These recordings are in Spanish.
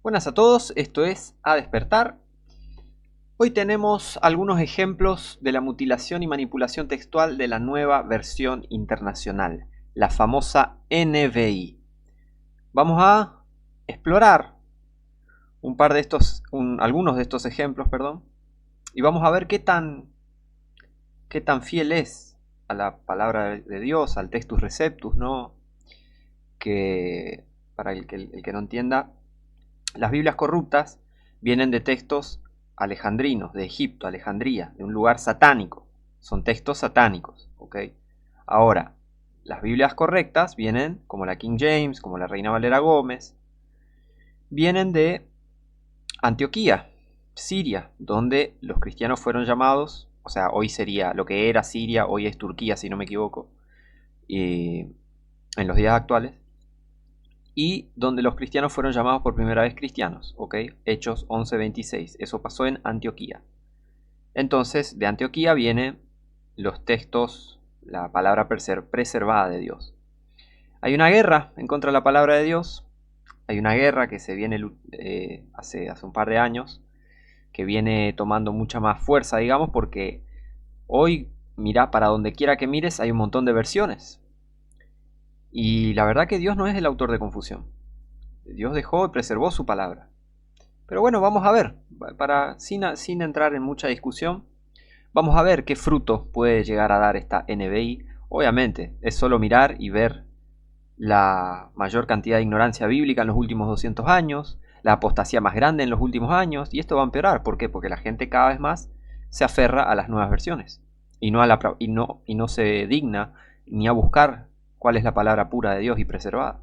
Buenas a todos, esto es A Despertar. Hoy tenemos algunos ejemplos de la mutilación y manipulación textual de la nueva versión internacional, la famosa NVI. Vamos a explorar algunos de estos ejemplos, y vamos a ver qué tan fiel es a la palabra de Dios, al Textus Receptus, ¿no? Que para el que no entienda, las Biblias corruptas vienen de textos alejandrinos, de Egipto, Alejandría, de un lugar satánico. Son textos satánicos, ¿ok? Ahora, las Biblias correctas vienen, como la King James, como la Reina Valera Gómez, vienen de Antioquía, Siria, donde los cristianos fueron llamados, o sea, hoy sería lo que era Siria, hoy es Turquía, si no me equivoco, en los días actuales, y donde los cristianos fueron llamados por primera vez cristianos, ¿ok? Hechos 11:26, eso pasó en Antioquía. Entonces, de Antioquía vienen los textos, la palabra preservada de Dios. Hay una guerra en contra de la palabra de Dios, hay una guerra que se viene hace un par de años, que viene tomando mucha más fuerza, digamos, porque hoy, mira, para donde quiera que mires hay un montón de versiones. Y la verdad que Dios no es el autor de confusión. Dios dejó y preservó su palabra. Pero bueno, vamos a ver, sin entrar en mucha discusión, vamos a ver qué fruto puede llegar a dar esta NVI. Obviamente, es solo mirar y ver la mayor cantidad de ignorancia bíblica en los últimos 200 años, la apostasía más grande en los últimos años, y esto va a empeorar. ¿Por qué? Porque la gente cada vez más se aferra a las nuevas versiones y no se digna ni a buscar cuál es la palabra pura de Dios y preservada.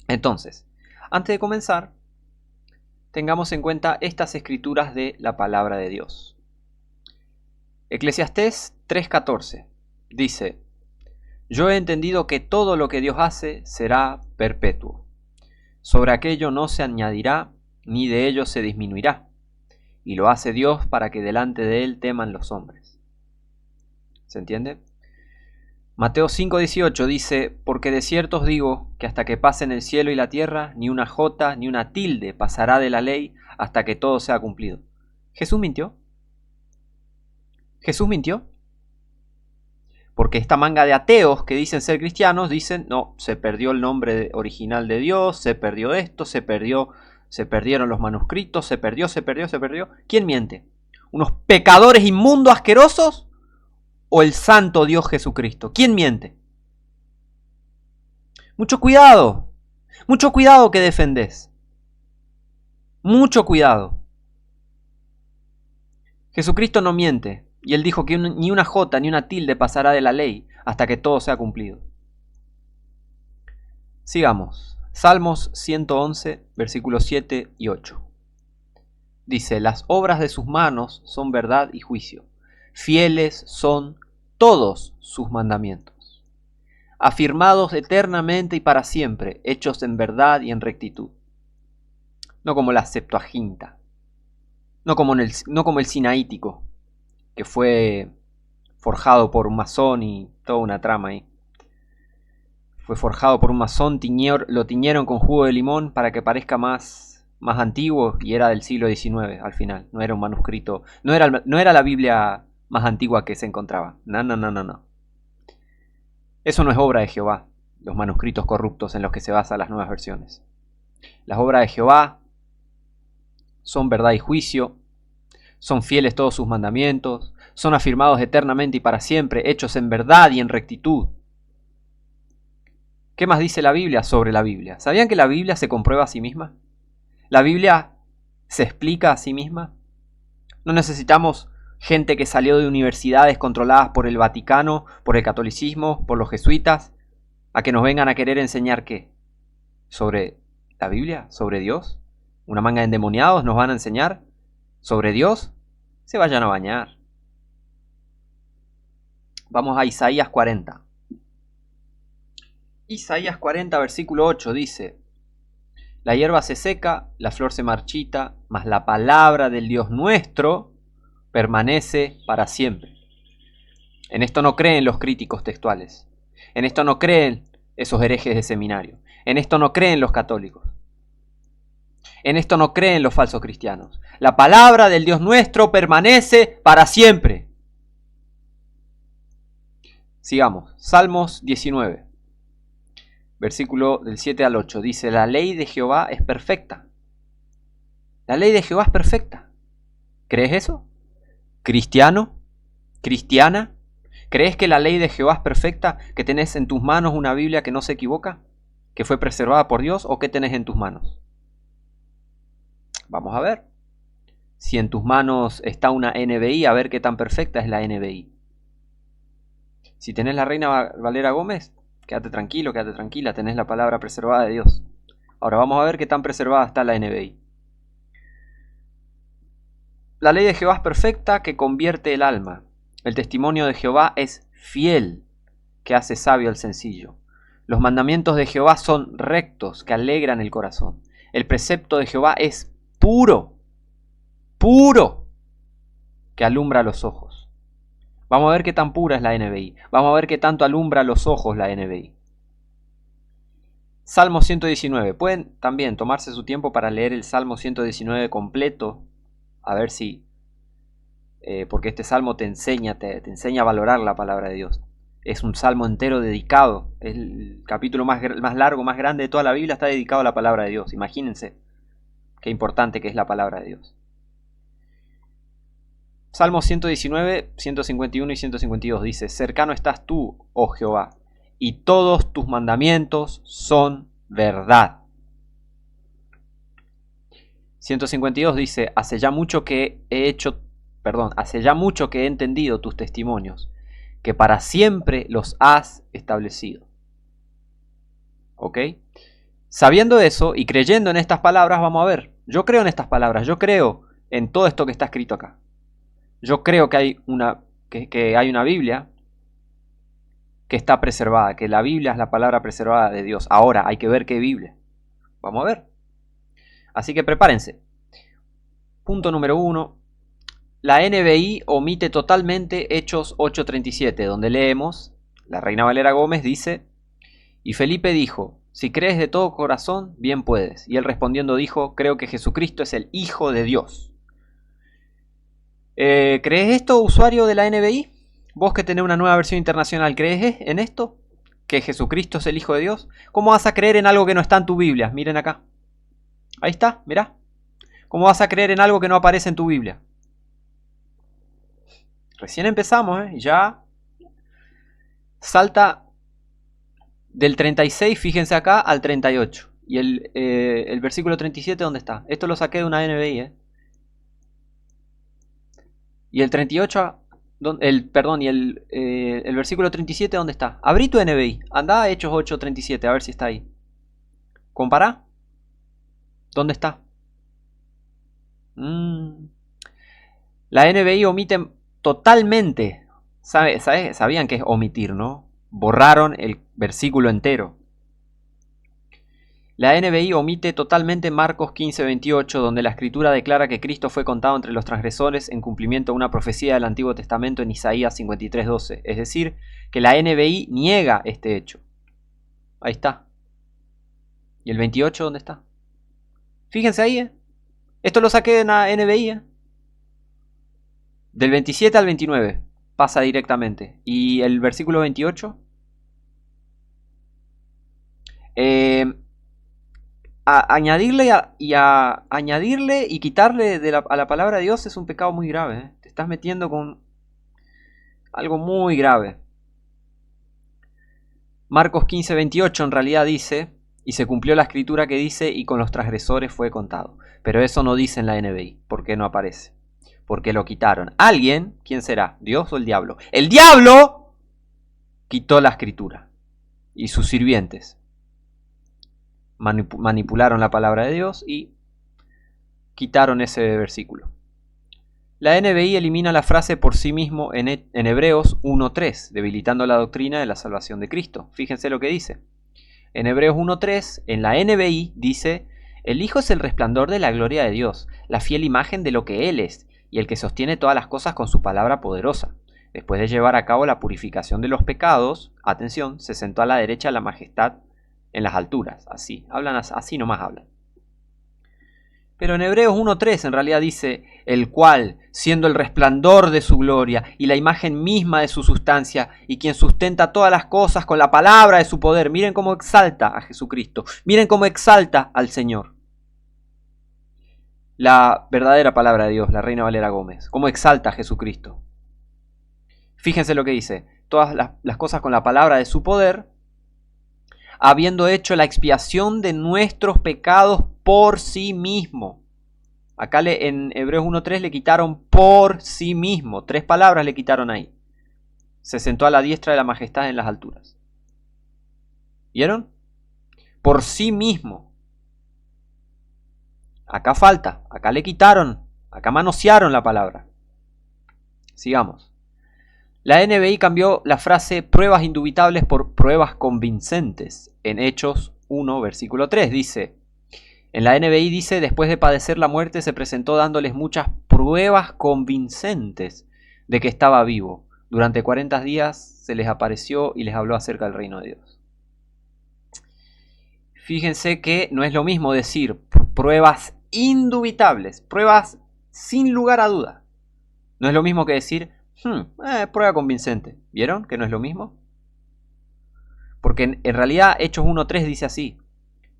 Entonces, antes de comenzar, tengamos en cuenta estas escrituras de la palabra de Dios. Eclesiastés 3:14 dice: Yo he entendido que todo lo que Dios hace será perpetuo. Sobre aquello no se añadirá, ni de ello se disminuirá. Y lo hace Dios para que delante de él teman los hombres. ¿Se entiende? Mateo 5:18 dice: Porque de cierto os digo que hasta que pasen el cielo y la tierra, ni una jota ni una tilde pasará de la ley hasta que todo sea cumplido. ¿Jesús mintió? ¿Jesús mintió? Porque esta manga de ateos que dicen ser cristianos dicen: no, se perdió el nombre original de Dios, se perdió esto, se perdieron los manuscritos, se perdió. ¿Quién miente? ¿Unos pecadores inmundos, asquerosos? ¿O el santo Dios Jesucristo? ¿Quién miente? Mucho cuidado que defendés. Mucho cuidado. Jesucristo no miente, y él dijo que ni una jota ni una tilde pasará de la ley hasta que todo sea cumplido. Sigamos. Salmos 111, versículos 7 y 8. Dice: Las obras de sus manos son verdad y juicio. Fieles son todos sus mandamientos, afirmados eternamente y para siempre, hechos en verdad y en rectitud. No como la Septuaginta, no como el Sinaítico, que fue forjado por un masón y toda una trama ahí. Fue forjado por un masón, lo tiñeron con jugo de limón para que parezca más antiguo, y era del siglo XIX al final. No era un manuscrito, no era la Biblia más antigua que se encontraba. No. Eso no es obra de Jehová, los manuscritos corruptos en los que se basan las nuevas versiones. Las obras de Jehová son verdad y juicio, son fieles todos sus mandamientos, son afirmados eternamente y para siempre, hechos en verdad y en rectitud. ¿Qué más dice la Biblia sobre la Biblia? ¿Sabían que la Biblia se comprueba a sí misma? ¿La Biblia se explica a sí misma? No necesitamos gente que salió de universidades controladas por el Vaticano, por el catolicismo, por los jesuitas, a que nos vengan a querer enseñar ¿qué? ¿Sobre la Biblia? ¿Sobre Dios? ¿Una manga de endemoniados nos van a enseñar sobre Dios? Se vayan a bañar. Vamos a Isaías 40. Isaías 40, versículo 8 dice: La hierba se seca, la flor se marchita, mas la palabra del Dios nuestro permanece para siempre. En esto no creen los críticos textuales. En esto no creen esos herejes de seminario. En esto no creen los católicos. En esto no creen los falsos cristianos. La palabra del Dios nuestro permanece para siempre. Sigamos. Salmos 19. Versículo del 7 al 8. Dice, la ley de Jehová es perfecta. La ley de Jehová es perfecta. ¿Crees eso? ¿Cristiano? ¿Cristiana? ¿Crees que la ley de Jehová es perfecta? ¿Que tenés en tus manos una Biblia que no se equivoca? ¿Que fue preservada por Dios? ¿O qué tenés en tus manos? Vamos a ver. Si en tus manos está una NBI, a ver qué tan perfecta es la NBI. Si tenés la Reina Valera Gómez, quédate tranquilo, quédate tranquila, tenés la palabra preservada de Dios. Ahora vamos a ver qué tan preservada está la NBI. La ley de Jehová es perfecta, que convierte el alma. El testimonio de Jehová es fiel, que hace sabio al sencillo. Los mandamientos de Jehová son rectos, que alegran el corazón. El precepto de Jehová es puro, puro, que alumbra los ojos. Vamos a ver qué tan pura es la NBI. Vamos a ver qué tanto alumbra los ojos la NBI. Salmo 119. Pueden también tomarse su tiempo para leer el Salmo 119 completo. A ver si... porque este salmo te enseña a valorar la palabra de Dios. Es un salmo entero dedicado. Es el capítulo más largo, más grande de toda la Biblia, está dedicado a la palabra de Dios. Imagínense qué importante que es la palabra de Dios. Salmo 119, 151 y 152 dice, cercano estás tú, oh Jehová, y todos tus mandamientos son verdad. 152 dice, hace ya mucho que he entendido tus testimonios, que para siempre los has establecido. ¿Ok? Sabiendo eso y creyendo en estas palabras, vamos a ver, yo creo en estas palabras, yo creo en todo esto que está escrito acá. Yo creo que hay una Biblia que está preservada, que la Biblia es la palabra preservada de Dios. Ahora hay que ver qué Biblia. Vamos a ver. Así que prepárense. Punto número 1. La NBI omite totalmente Hechos 8:37, donde leemos, la Reina Valera Gómez dice, y Felipe dijo, si crees de todo corazón, bien puedes. Y él respondiendo dijo, creo que Jesucristo es el Hijo de Dios. ¿Crees esto, usuario de la NBI? Vos que tenés una nueva versión internacional, ¿crees en esto? ¿Que Jesucristo es el Hijo de Dios? ¿Cómo vas a creer en algo que no está en tu Biblia? Miren acá. Ahí está, mirá. ¿Cómo vas a creer en algo que no aparece en tu Biblia? Recién empezamos, y ya salta del 36, fíjense acá, al 38. Y el versículo 37, ¿dónde está? Esto lo saqué de una NBI, Y el 38, el versículo 37, ¿dónde está? Abrí tu NBI, anda a Hechos 8:37, a ver si está ahí. Compará. ¿Dónde está? La NBI omite totalmente. Sabían que es omitir, ¿no? Borraron el versículo entero. La NBI omite totalmente Marcos 15:28, donde la escritura declara que Cristo fue contado entre los transgresores en cumplimiento de una profecía del Antiguo Testamento en Isaías 53:12. Es decir, que la NBI niega este hecho. Ahí está. ¿Y el 28 dónde está? Fíjense ahí, Esto lo saqué de una NBI, Del 27 al 29 pasa directamente. ¿Y el versículo 28? Añadirle y quitarle a la palabra de Dios es un pecado muy grave. Te estás metiendo con algo muy grave. Marcos 15:28 en realidad dice, y se cumplió la escritura que dice, y con los transgresores fue contado. Pero eso no dice en la NBI. ¿Por qué no aparece? Porque lo quitaron. ¿Alguien? ¿Quién será? ¿Dios o el diablo? ¡El diablo! Quitó la escritura. Y sus sirvientes manipularon la palabra de Dios y quitaron ese versículo. La NBI elimina la frase por sí mismo en Hebreos 1:3, debilitando la doctrina de la salvación de Cristo. Fíjense lo que dice. En Hebreos 1:3, en la NBI, dice, el Hijo es el resplandor de la gloria de Dios, la fiel imagen de lo que Él es, y el que sostiene todas las cosas con su palabra poderosa. Después de llevar a cabo la purificación de los pecados, atención, se sentó a la derecha de la majestad en las alturas. Así nomás hablan. Pero en Hebreos 1.3 en realidad dice, el cual, siendo el resplandor de su gloria y la imagen misma de su sustancia, y quien sustenta todas las cosas con la palabra de su poder. Miren cómo exalta a Jesucristo, miren cómo exalta al Señor. La verdadera palabra de Dios, la Reina Valera Gómez, cómo exalta a Jesucristo. Fíjense lo que dice, todas las cosas con la palabra de su poder, habiendo hecho la expiación de nuestros pecados por sí mismo. Acá en Hebreos 1.3 le quitaron por sí mismo. 3 palabras le quitaron ahí. Se sentó a la diestra de la majestad en las alturas. ¿Vieron? Por sí mismo. Acá falta. Acá le quitaron. Acá manosearon la palabra. Sigamos. La NBI cambió la frase pruebas indubitables por pruebas convincentes. En Hechos 1, versículo 3 dice... En la NBI dice, después de padecer la muerte se presentó dándoles muchas pruebas convincentes de que estaba vivo. Durante 40 días se les apareció y les habló acerca del reino de Dios. Fíjense que no es lo mismo decir pruebas indubitables, pruebas sin lugar a duda. No es lo mismo que decir, prueba convincente. ¿Vieron que no es lo mismo? Porque en realidad Hechos 1.3 dice así.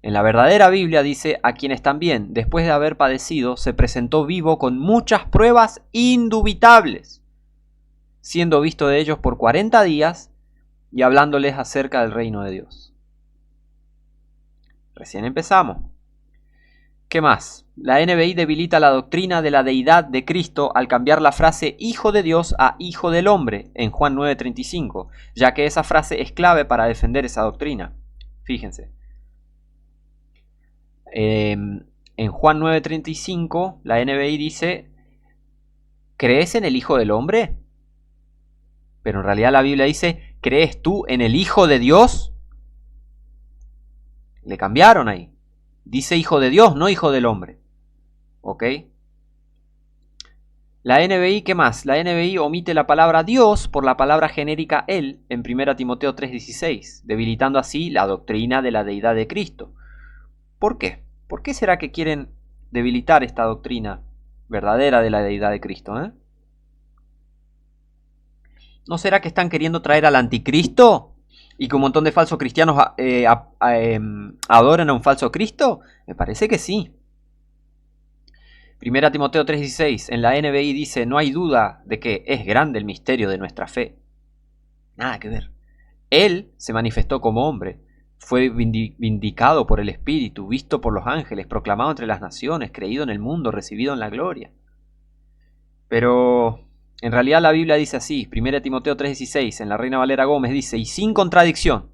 En la verdadera Biblia dice, a quienes también, después de haber padecido, se presentó vivo con muchas pruebas indubitables, siendo visto de ellos por 40 días y hablándoles acerca del reino de Dios. Recién empezamos. ¿Qué más? La NBI debilita la doctrina de la deidad de Cristo al cambiar la frase Hijo de Dios a Hijo del Hombre en Juan 9.35, ya que esa frase es clave para defender esa doctrina. Fíjense. En Juan 9.35 la NBI dice, ¿crees en el Hijo del Hombre? Pero en realidad la Biblia dice, ¿crees tú en el Hijo de Dios? Le cambiaron ahí. Dice Hijo de Dios, no Hijo del Hombre. ¿Ok? La NBI, ¿qué más? La NBI omite la palabra Dios por la palabra genérica Él en 1 Timoteo 3.16, debilitando así la doctrina de la deidad de Cristo. ¿Por qué? ¿Por qué será que quieren debilitar esta doctrina verdadera de la deidad de Cristo? ¿No será que están queriendo traer al anticristo? ¿Y que un montón de falsos cristianos adoran a un falso Cristo? Me parece que sí. 1 Timoteo 3.16 en la NBI dice, no hay duda de que es grande el misterio de nuestra fe. Nada que ver. Él se manifestó como hombre. Fue vindicado por el Espíritu, visto por los ángeles, proclamado entre las naciones, creído en el mundo, recibido en la gloria. Pero en realidad la Biblia dice así, 1 Timoteo 3.16, en la Reina Valera Gómez dice, y sin contradicción,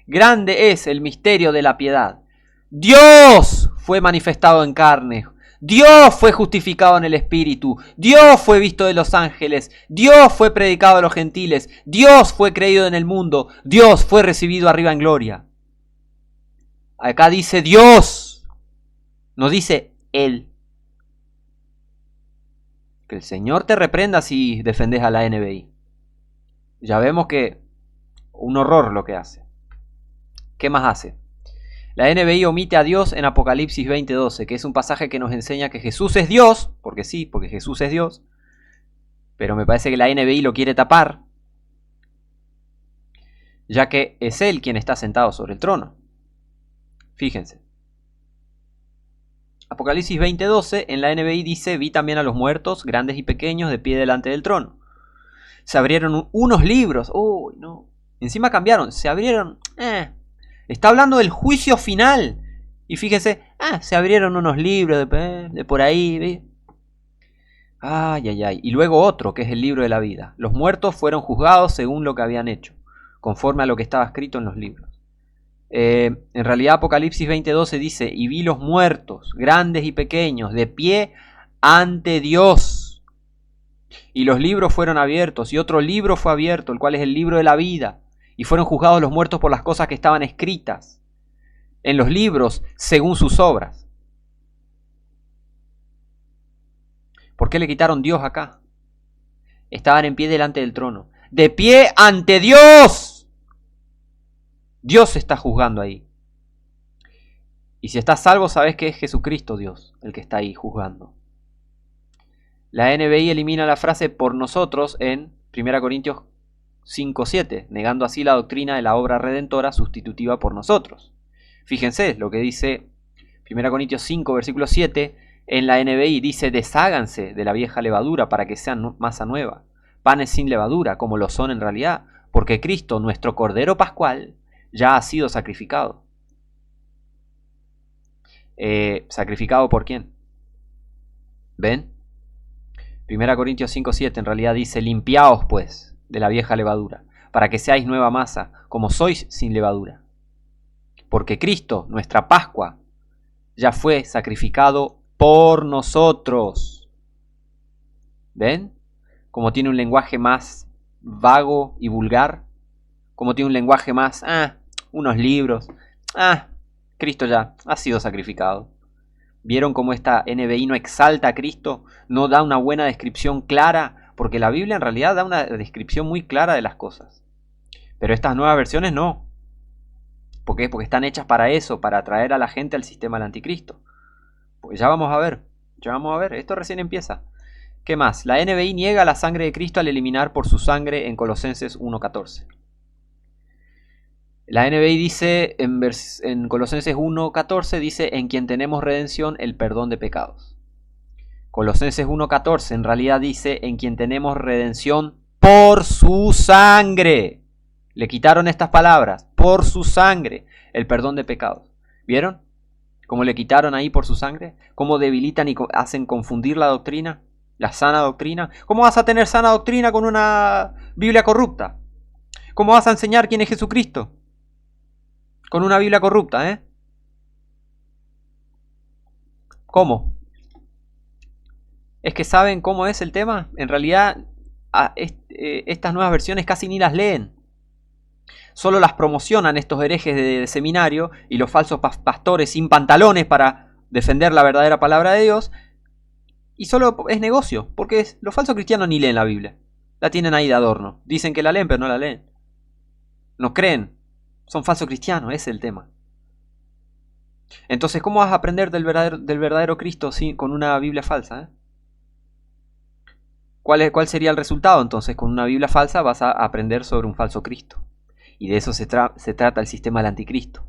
grande es el misterio de la piedad. Dios fue manifestado en carne, Dios fue justificado en el Espíritu, Dios fue visto de los ángeles, Dios fue predicado a los gentiles, Dios fue creído en el mundo, Dios fue recibido arriba en gloria. Acá dice Dios, no dice Él. Que el Señor te reprenda si defendes a la NBI. Ya vemos que un horror lo que hace. ¿Qué más hace? La NBI omite a Dios en Apocalipsis 20:12, que es un pasaje que nos enseña que Jesús es Dios, porque sí, porque Jesús es Dios, pero me parece que la NBI lo quiere tapar, ya que es Él quien está sentado sobre el trono. Fíjense. Apocalipsis 20:12 en la NBI dice, vi también a los muertos, grandes y pequeños, de pie delante del trono. Se abrieron unos libros. Uy, no. Encima cambiaron. Se abrieron. Está hablando del juicio final. Y fíjense, se abrieron unos libros de por ahí. ¿Ve? Ay, ay, ay. Y luego otro, que es el libro de la vida. Los muertos fueron juzgados según lo que habían hecho, conforme a lo que estaba escrito en los libros. En realidad Apocalipsis 20:12 dice, y vi los muertos, grandes y pequeños, de pie ante Dios. Y los libros fueron abiertos, y otro libro fue abierto, el cual es el libro de la vida. Y fueron juzgados los muertos por las cosas que estaban escritas en los libros según sus obras. ¿Por qué le quitaron Dios acá? Estaban en pie delante del trono. ¡De pie ante Dios! Dios está juzgando ahí. Y si estás salvo, sabes que es Jesucristo Dios el que está ahí juzgando. La NBI elimina la frase por nosotros en 1 Corintios 5:7, negando así la doctrina de la obra redentora sustitutiva por nosotros. Fíjense lo que dice 1 Corintios 5, versículo 7, en la NBI dice: desháganse de la vieja levadura para que sean masa nueva, panes sin levadura, como lo son en realidad, porque Cristo, nuestro Cordero Pascual, ya ha sido sacrificado. ¿Sacrificado por quién? ¿Ven? 1 Corintios 5:7 en realidad dice: limpiaos pues de la vieja levadura, para que seáis nueva masa, como sois sin levadura. Porque Cristo, nuestra Pascua, ya fue sacrificado por nosotros. ¿Ven? Como tiene un lenguaje más vago y vulgar. Como tiene un lenguaje más, unos libros. Cristo ya ha sido sacrificado. ¿Vieron cómo esta NBI no exalta a Cristo? No da una buena descripción clara, porque la Biblia en realidad da una descripción muy clara de las cosas. Pero estas nuevas versiones no. ¿Por qué? Porque están hechas para eso, para atraer a la gente al sistema del anticristo. Pues ya vamos a ver, esto recién empieza. ¿Qué más? La NBI niega la sangre de Cristo al eliminar por su sangre en Colosenses 1:14. La NBI dice en Colosenses 1:14, dice: en quien tenemos redención, el perdón de pecados. Colosenses 1:14 en realidad dice: en quien tenemos redención por su sangre. Le quitaron estas palabras: por su sangre, el perdón de pecados. ¿Vieron cómo le quitaron ahí por su sangre? ¿Cómo debilitan y hacen confundir la doctrina? La sana doctrina. ¿Cómo vas a tener sana doctrina con una Biblia corrupta? ¿Cómo vas a enseñar quién es Jesucristo con una Biblia corrupta, ¿Cómo? ¿Es que saben cómo es el tema? En realidad, estas nuevas versiones casi ni las leen. Solo las promocionan estos herejes de seminario y los falsos pastores sin pantalones para defender la verdadera palabra de Dios. Y solo es negocio, porque los falsos cristianos ni leen la Biblia. La tienen ahí de adorno. Dicen que la leen, pero no la leen. No creen. Son falsos cristianos, ese es el tema. Entonces, ¿cómo vas a aprender del verdadero Cristo con una Biblia falsa? ¿Cuál sería el resultado entonces? Con una Biblia falsa vas a aprender sobre un falso Cristo. Y de eso se trata el sistema del anticristo.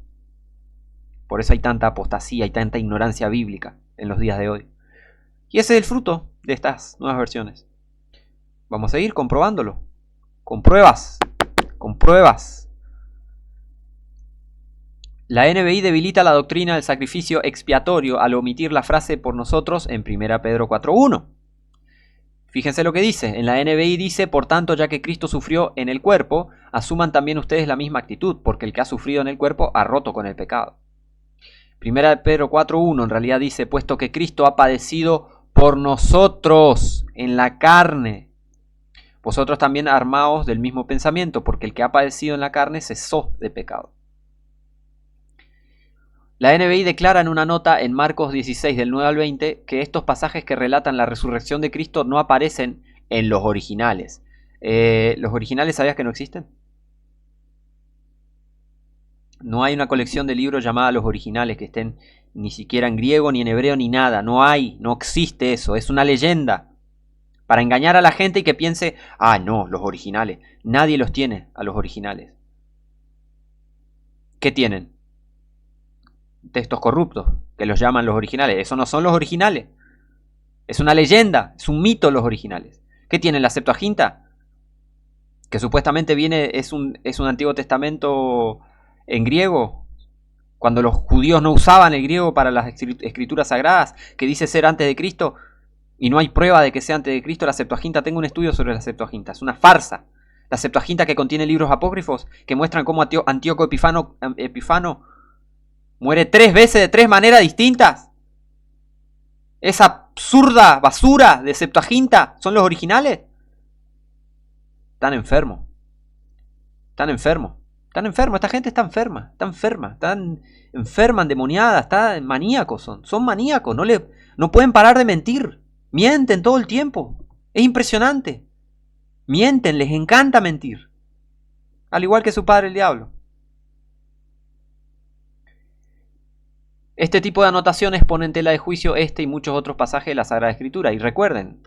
Por eso hay tanta apostasía y tanta ignorancia bíblica en los días de hoy. Y ese es el fruto de estas nuevas versiones. Vamos a seguir comprobándolo. Con pruebas. Con pruebas. La NBI debilita la doctrina del sacrificio expiatorio al omitir la frase por nosotros en 1 Pedro 4:1. Fíjense lo que dice. En la NBI dice: por tanto, ya que Cristo sufrió en el cuerpo, asuman también ustedes la misma actitud, porque el que ha sufrido en el cuerpo ha roto con el pecado. 1 Pedro 4:1 en realidad dice: puesto que Cristo ha padecido por nosotros en la carne, vosotros también armaos del mismo pensamiento, porque el que ha padecido en la carne cesó de pecado. La NBI declara en una nota en Marcos 16 del 9 al 20 que estos pasajes que relatan la resurrección de Cristo no aparecen en los originales. ¿Los originales sabías que no existen? No hay una colección de libros llamada Los Originales que estén ni siquiera en griego, ni en hebreo, ni nada. No existe eso. Es una leyenda para engañar a la gente y que piense: no, los originales. Nadie los tiene a los originales. ¿Qué tienen? Textos corruptos, que los llaman los originales. Eso no son los originales. Es una leyenda, es un mito los originales. ¿Qué tienen? La Septuaginta, que supuestamente es un Antiguo Testamento en griego, cuando los judíos no usaban el griego para las escrituras sagradas, que dice ser antes de Cristo, y no hay prueba de que sea antes de Cristo. La Septuaginta, tengo un estudio sobre la Septuaginta, es una farsa. La Septuaginta, que contiene libros apócrifos que muestran cómo Antíoco Epifano muere 3 veces de 3 maneras distintas. Esa absurda basura de Septuaginta son los originales. Están enfermos. Esta gente está enferma, están enferma, endemoniada, están maníacos, son maníacos, no pueden parar de mentir, mienten todo el tiempo, es impresionante, mienten, les encanta mentir, al igual que su padre el diablo. Este tipo de anotaciones ponen en tela de juicio este y muchos otros pasajes de la Sagrada Escritura. Y recuerden,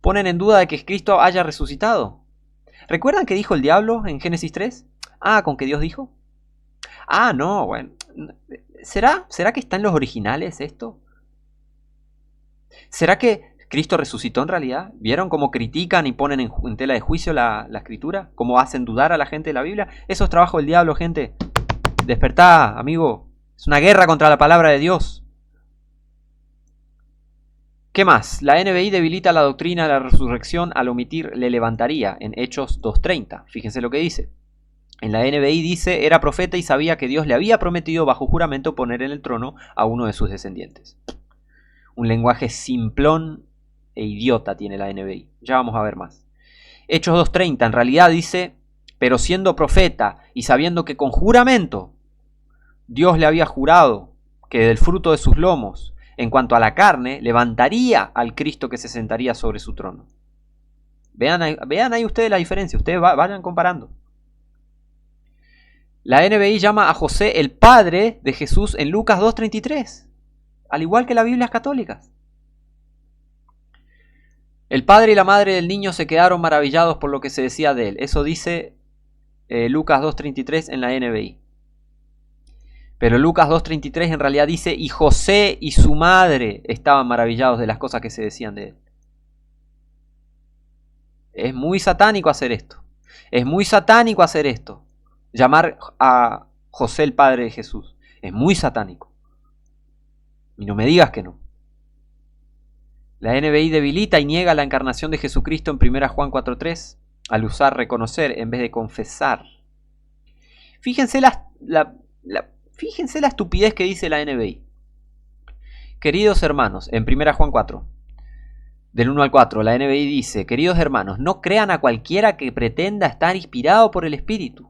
ponen en duda de que Cristo haya resucitado. ¿Recuerdan que dijo el diablo en Génesis 3? Ah, ¿con qué Dios dijo? Ah, no, bueno. ¿Será que está en los originales esto? ¿Será que Cristo resucitó en realidad? ¿Vieron cómo critican y ponen en tela de juicio la Escritura? ¿Cómo hacen dudar a la gente de la Biblia? Eso es trabajo del diablo, gente. Despertá, amigo. Es una guerra contra la palabra de Dios. ¿Qué más? La NBI debilita la doctrina de la resurrección al omitir le levantaría en Hechos 2:30. Fíjense lo que dice. En la NBI dice, era profeta y sabía que Dios le había prometido bajo juramento poner en el trono a uno de sus descendientes. Un lenguaje simplón e idiota tiene la NBI. Ya vamos a ver más. Hechos 2:30 en realidad dice, pero siendo profeta y sabiendo que con juramento Dios le había jurado que del fruto de sus lomos, en cuanto a la carne, levantaría al Cristo que se sentaría sobre su trono. Vean ahí ustedes la diferencia, ustedes vayan comparando. La NBI llama a José el padre de Jesús en Lucas 2:33, al igual que las Biblias católicas. El padre y la madre del niño se quedaron maravillados por lo que se decía de él. Eso dice Lucas 2:33 en la NBI. Pero Lucas 2:33 en realidad dice, y José y su madre estaban maravillados de las cosas que se decían de él. Es muy satánico hacer esto. Es muy satánico hacer esto. Llamar a José el padre de Jesús. Es muy satánico. Y no me digas que no. La NBI debilita y niega la encarnación de Jesucristo en 1 Juan 4:3 al usar reconocer en vez de confesar. Fíjense fíjense la estupidez que dice la NBI. Queridos hermanos, en 1 Juan 4, del 1 al 4, la NBI dice, queridos hermanos, no crean a cualquiera que pretenda estar inspirado por el Espíritu,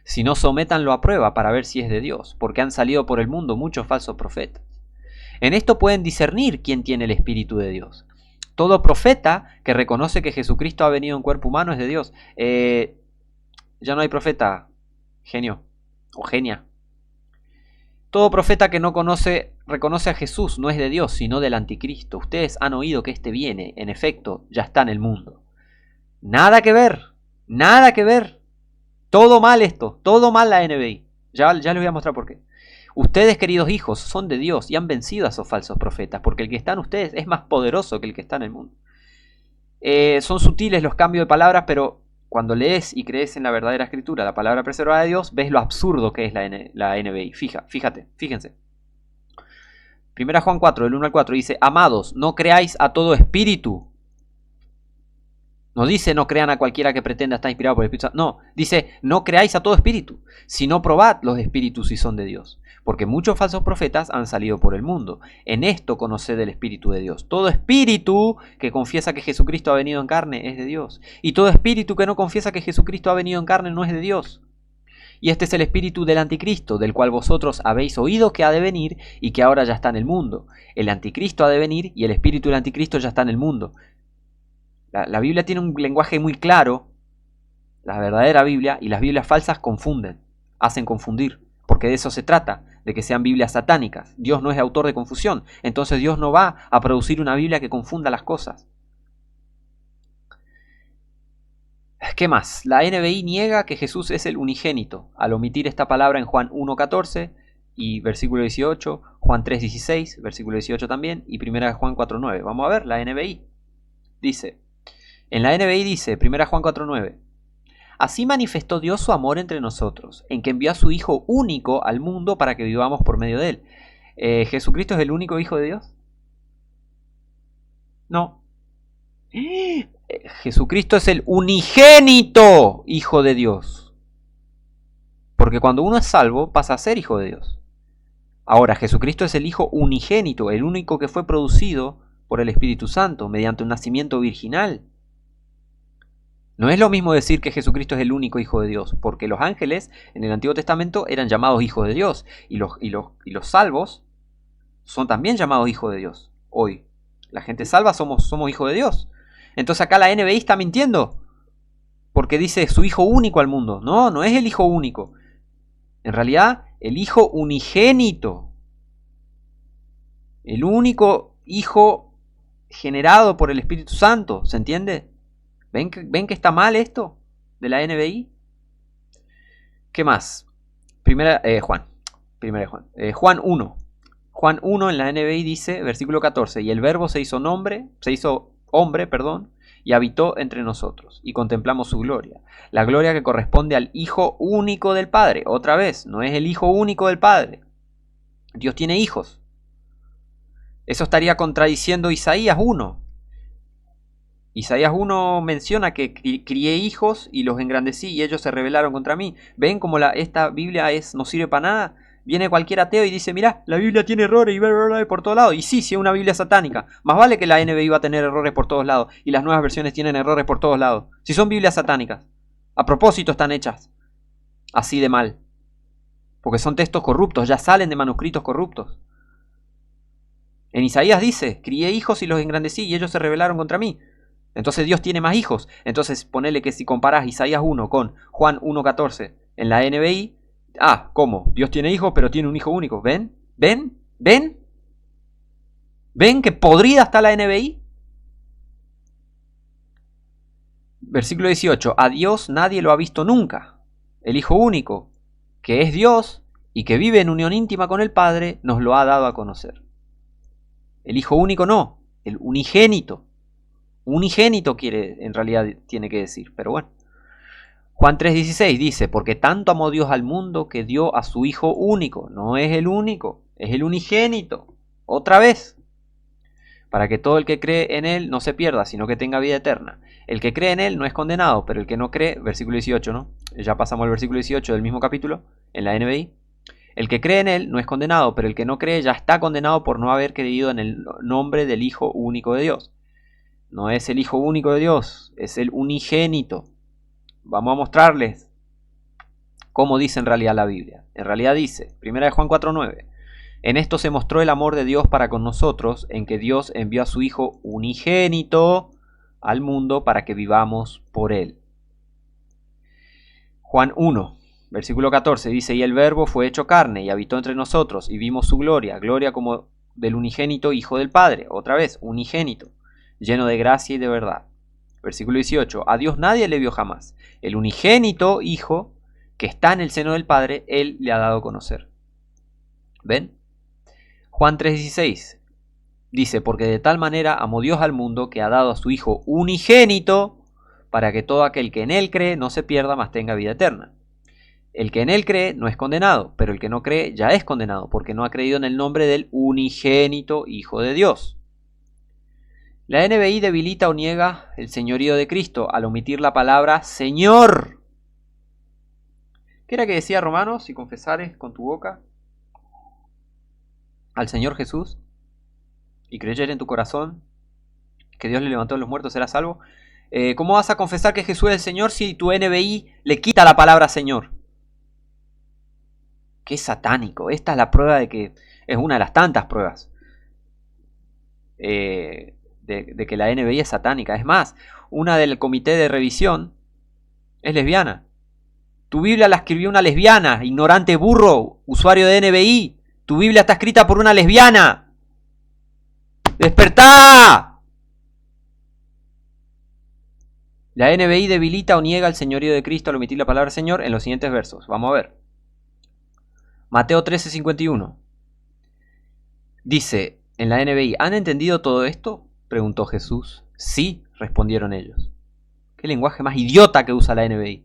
sino sométanlo a prueba para ver si es de Dios, porque han salido por el mundo muchos falsos profetas. En esto pueden discernir quién tiene el Espíritu de Dios. Todo profeta que reconoce que Jesucristo ha venido en cuerpo humano es de Dios. Ya no hay profeta, genio o genia. Todo profeta que no reconoce a Jesús no es de Dios, sino del anticristo. Ustedes han oído que éste viene, en efecto, ya está en el mundo. Nada que ver, nada que ver. Todo mal esto, todo mal la NBI. Ya les voy a mostrar por qué. Ustedes, queridos hijos, son de Dios y han vencido a esos falsos profetas, porque el que está en ustedes es más poderoso que el que está en el mundo. Son sutiles los cambios de palabras, pero cuando lees y crees en la verdadera escritura, la palabra preservada de Dios, ves lo absurdo que es la NBI. Fíjense. 1 Juan 4, del 1 al 4 dice, amados, no creáis a todo espíritu. No dice no crean a cualquiera que pretenda estar inspirado por el Espíritu Santo. No, dice no creáis a todo espíritu, sino probad los espíritus si son de Dios. Porque muchos falsos profetas han salido por el mundo. En esto conoced el Espíritu de Dios. Todo espíritu que confiesa que Jesucristo ha venido en carne es de Dios. Y todo espíritu que no confiesa que Jesucristo ha venido en carne no es de Dios. Y este es el espíritu del anticristo, del cual vosotros habéis oído que ha de venir y que ahora ya está en el mundo. El anticristo ha de venir y el espíritu del anticristo ya está en el mundo. La Biblia tiene un lenguaje muy claro, la verdadera Biblia, y las Biblias falsas confunden, hacen confundir, porque de eso se trata, de que sean Biblias satánicas. Dios no es autor de confusión, entonces Dios no va a producir una Biblia que confunda las cosas. ¿Qué más? La NBI niega que Jesús es el unigénito, al omitir esta palabra en Juan 1:14 y versículo 18, Juan 3:16, versículo 18 también, y 1 Juan 4:9. Vamos a ver la NBI. Dice... En la NBI dice, 1 Juan 4:9, así manifestó Dios su amor entre nosotros, en que envió a su Hijo único al mundo para que vivamos por medio de él. ¿Jesucristo es el único Hijo de Dios? No. Jesucristo es el unigénito Hijo de Dios. Porque cuando uno es salvo, pasa a ser Hijo de Dios. Ahora, Jesucristo es el Hijo unigénito, el único que fue producido por el Espíritu Santo, mediante un nacimiento virginal. No es lo mismo decir que Jesucristo es el único Hijo de Dios, porque los ángeles en el Antiguo Testamento eran llamados hijos de Dios, y los salvos son también llamados hijos de Dios. Hoy, la gente salva somos hijos de Dios. Entonces acá la NBI está mintiendo, porque dice su Hijo único al mundo. No, no es el Hijo único. En realidad, el Hijo unigénito, el único Hijo generado por el Espíritu Santo, ¿se entiende? ¿Ven que está mal esto de la NBI? ¿Qué más? Juan 1. Juan 1 en la NBI dice, versículo 14, y el Verbo se hizo hombre, y habitó entre nosotros, y contemplamos su gloria, la gloria que corresponde al Hijo único del Padre. Otra vez, no es el Hijo único del Padre. Dios tiene hijos. Eso estaría contradiciendo Isaías 1. Isaías 1 menciona que crié hijos y los engrandecí y ellos se rebelaron contra mí. ¿Ven cómo esta Biblia no sirve para nada? Viene cualquier ateo y dice, mirá, la Biblia tiene errores y por todos lados. Y sí, es una Biblia satánica. Más vale que la NBI va a tener errores por todos lados y las nuevas versiones tienen errores por todos lados. Si son Biblias satánicas. A propósito están hechas así de mal. Porque son textos corruptos, ya salen de manuscritos corruptos. En Isaías dice, crié hijos y los engrandecí y ellos se rebelaron contra mí. Entonces Dios tiene más hijos. Entonces ponele que si comparás Isaías 1 con Juan 1.14 en la NBI, ¿cómo? Dios tiene hijos, pero tiene un hijo único. ¿Ven? ¿Ven? ¿Ven? ¿Ven que podrida está la NBI? Versículo 18. A Dios nadie lo ha visto nunca. El Hijo único, que es Dios y que vive en unión íntima con el Padre, nos lo ha dado a conocer. El Hijo único no, el unigénito. Unigénito en realidad tiene que decir, pero bueno. Juan 3.16 dice, porque tanto amó Dios al mundo que dio a su Hijo único. No es el único, es el unigénito. Otra vez. Para que todo el que cree en Él no se pierda, sino que tenga vida eterna. El que cree en Él no es condenado, pero el que no cree, versículo 18, ¿no? Ya pasamos al versículo 18 del mismo capítulo, en la NBI. El que cree en Él no es condenado, pero el que no cree ya está condenado por no haber creído en el nombre del Hijo único de Dios. No es el Hijo único de Dios, es el unigénito. Vamos a mostrarles cómo dice en realidad la Biblia. En realidad dice, 1 Juan 4.9, en esto se mostró el amor de Dios para con nosotros, en que Dios envió a su Hijo unigénito al mundo para que vivamos por Él. Juan 1, versículo 14 dice, y el Verbo fue hecho carne y habitó entre nosotros, y vimos su gloria, gloria como del unigénito Hijo del Padre. Otra vez, unigénito, lleno de gracia y de verdad. Versículo 18, a Dios nadie le vio jamás. El unigénito Hijo, que está en el seno del Padre, Él le ha dado a conocer. ¿Ven? Juan 3.16 dice, porque de tal manera amó Dios al mundo que ha dado a su Hijo unigénito, para que todo aquel que en Él cree no se pierda, mas tenga vida eterna. El que en Él cree no es condenado, pero el que no cree ya es condenado, porque no ha creído en el nombre del unigénito Hijo de Dios. La NBI debilita o niega el señorío de Cristo al omitir la palabra Señor. ¿Qué era que decía Romanos? Si confesares con tu boca al Señor Jesús y creyeres en tu corazón que Dios le levantó de los muertos, serás salvo. ¿Cómo vas a confesar que Jesús es el Señor si tu NBI le quita la palabra Señor? Qué satánico. Esta es la prueba de que es una de las tantas pruebas de que la NBI es satánica. Es más, una del comité de revisión es lesbiana. Tu Biblia la escribió una lesbiana, ignorante burro, usuario de NBI. Tu Biblia está escrita por una lesbiana. ¡Despertá! La NBI debilita o niega el señorío de Cristo al omitir la palabra Señor en los siguientes versos. Vamos a ver. Mateo 13:51. Dice en la NBI, ¿han entendido todo esto? Preguntó Jesús. Sí, respondieron ellos. ¿Qué lenguaje más idiota que usa la NBI?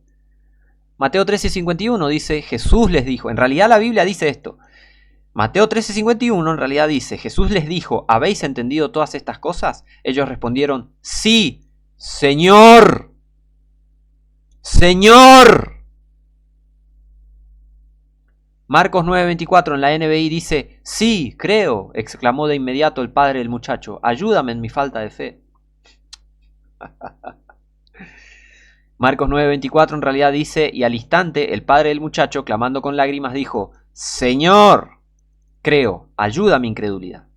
Mateo 13:51 dice, Jesús les dijo. En realidad la Biblia dice esto. Mateo 13:51 en realidad dice, Jesús les dijo, ¿habéis entendido todas estas cosas? Ellos respondieron, sí, Señor. Señor. Marcos 9:24 en la NBI dice, sí, creo, exclamó de inmediato el padre del muchacho, ayúdame en mi falta de fe. Marcos 9:24 en realidad dice, y al instante el padre del muchacho, clamando con lágrimas, dijo, Señor, creo, ayuda a mi incredulidad.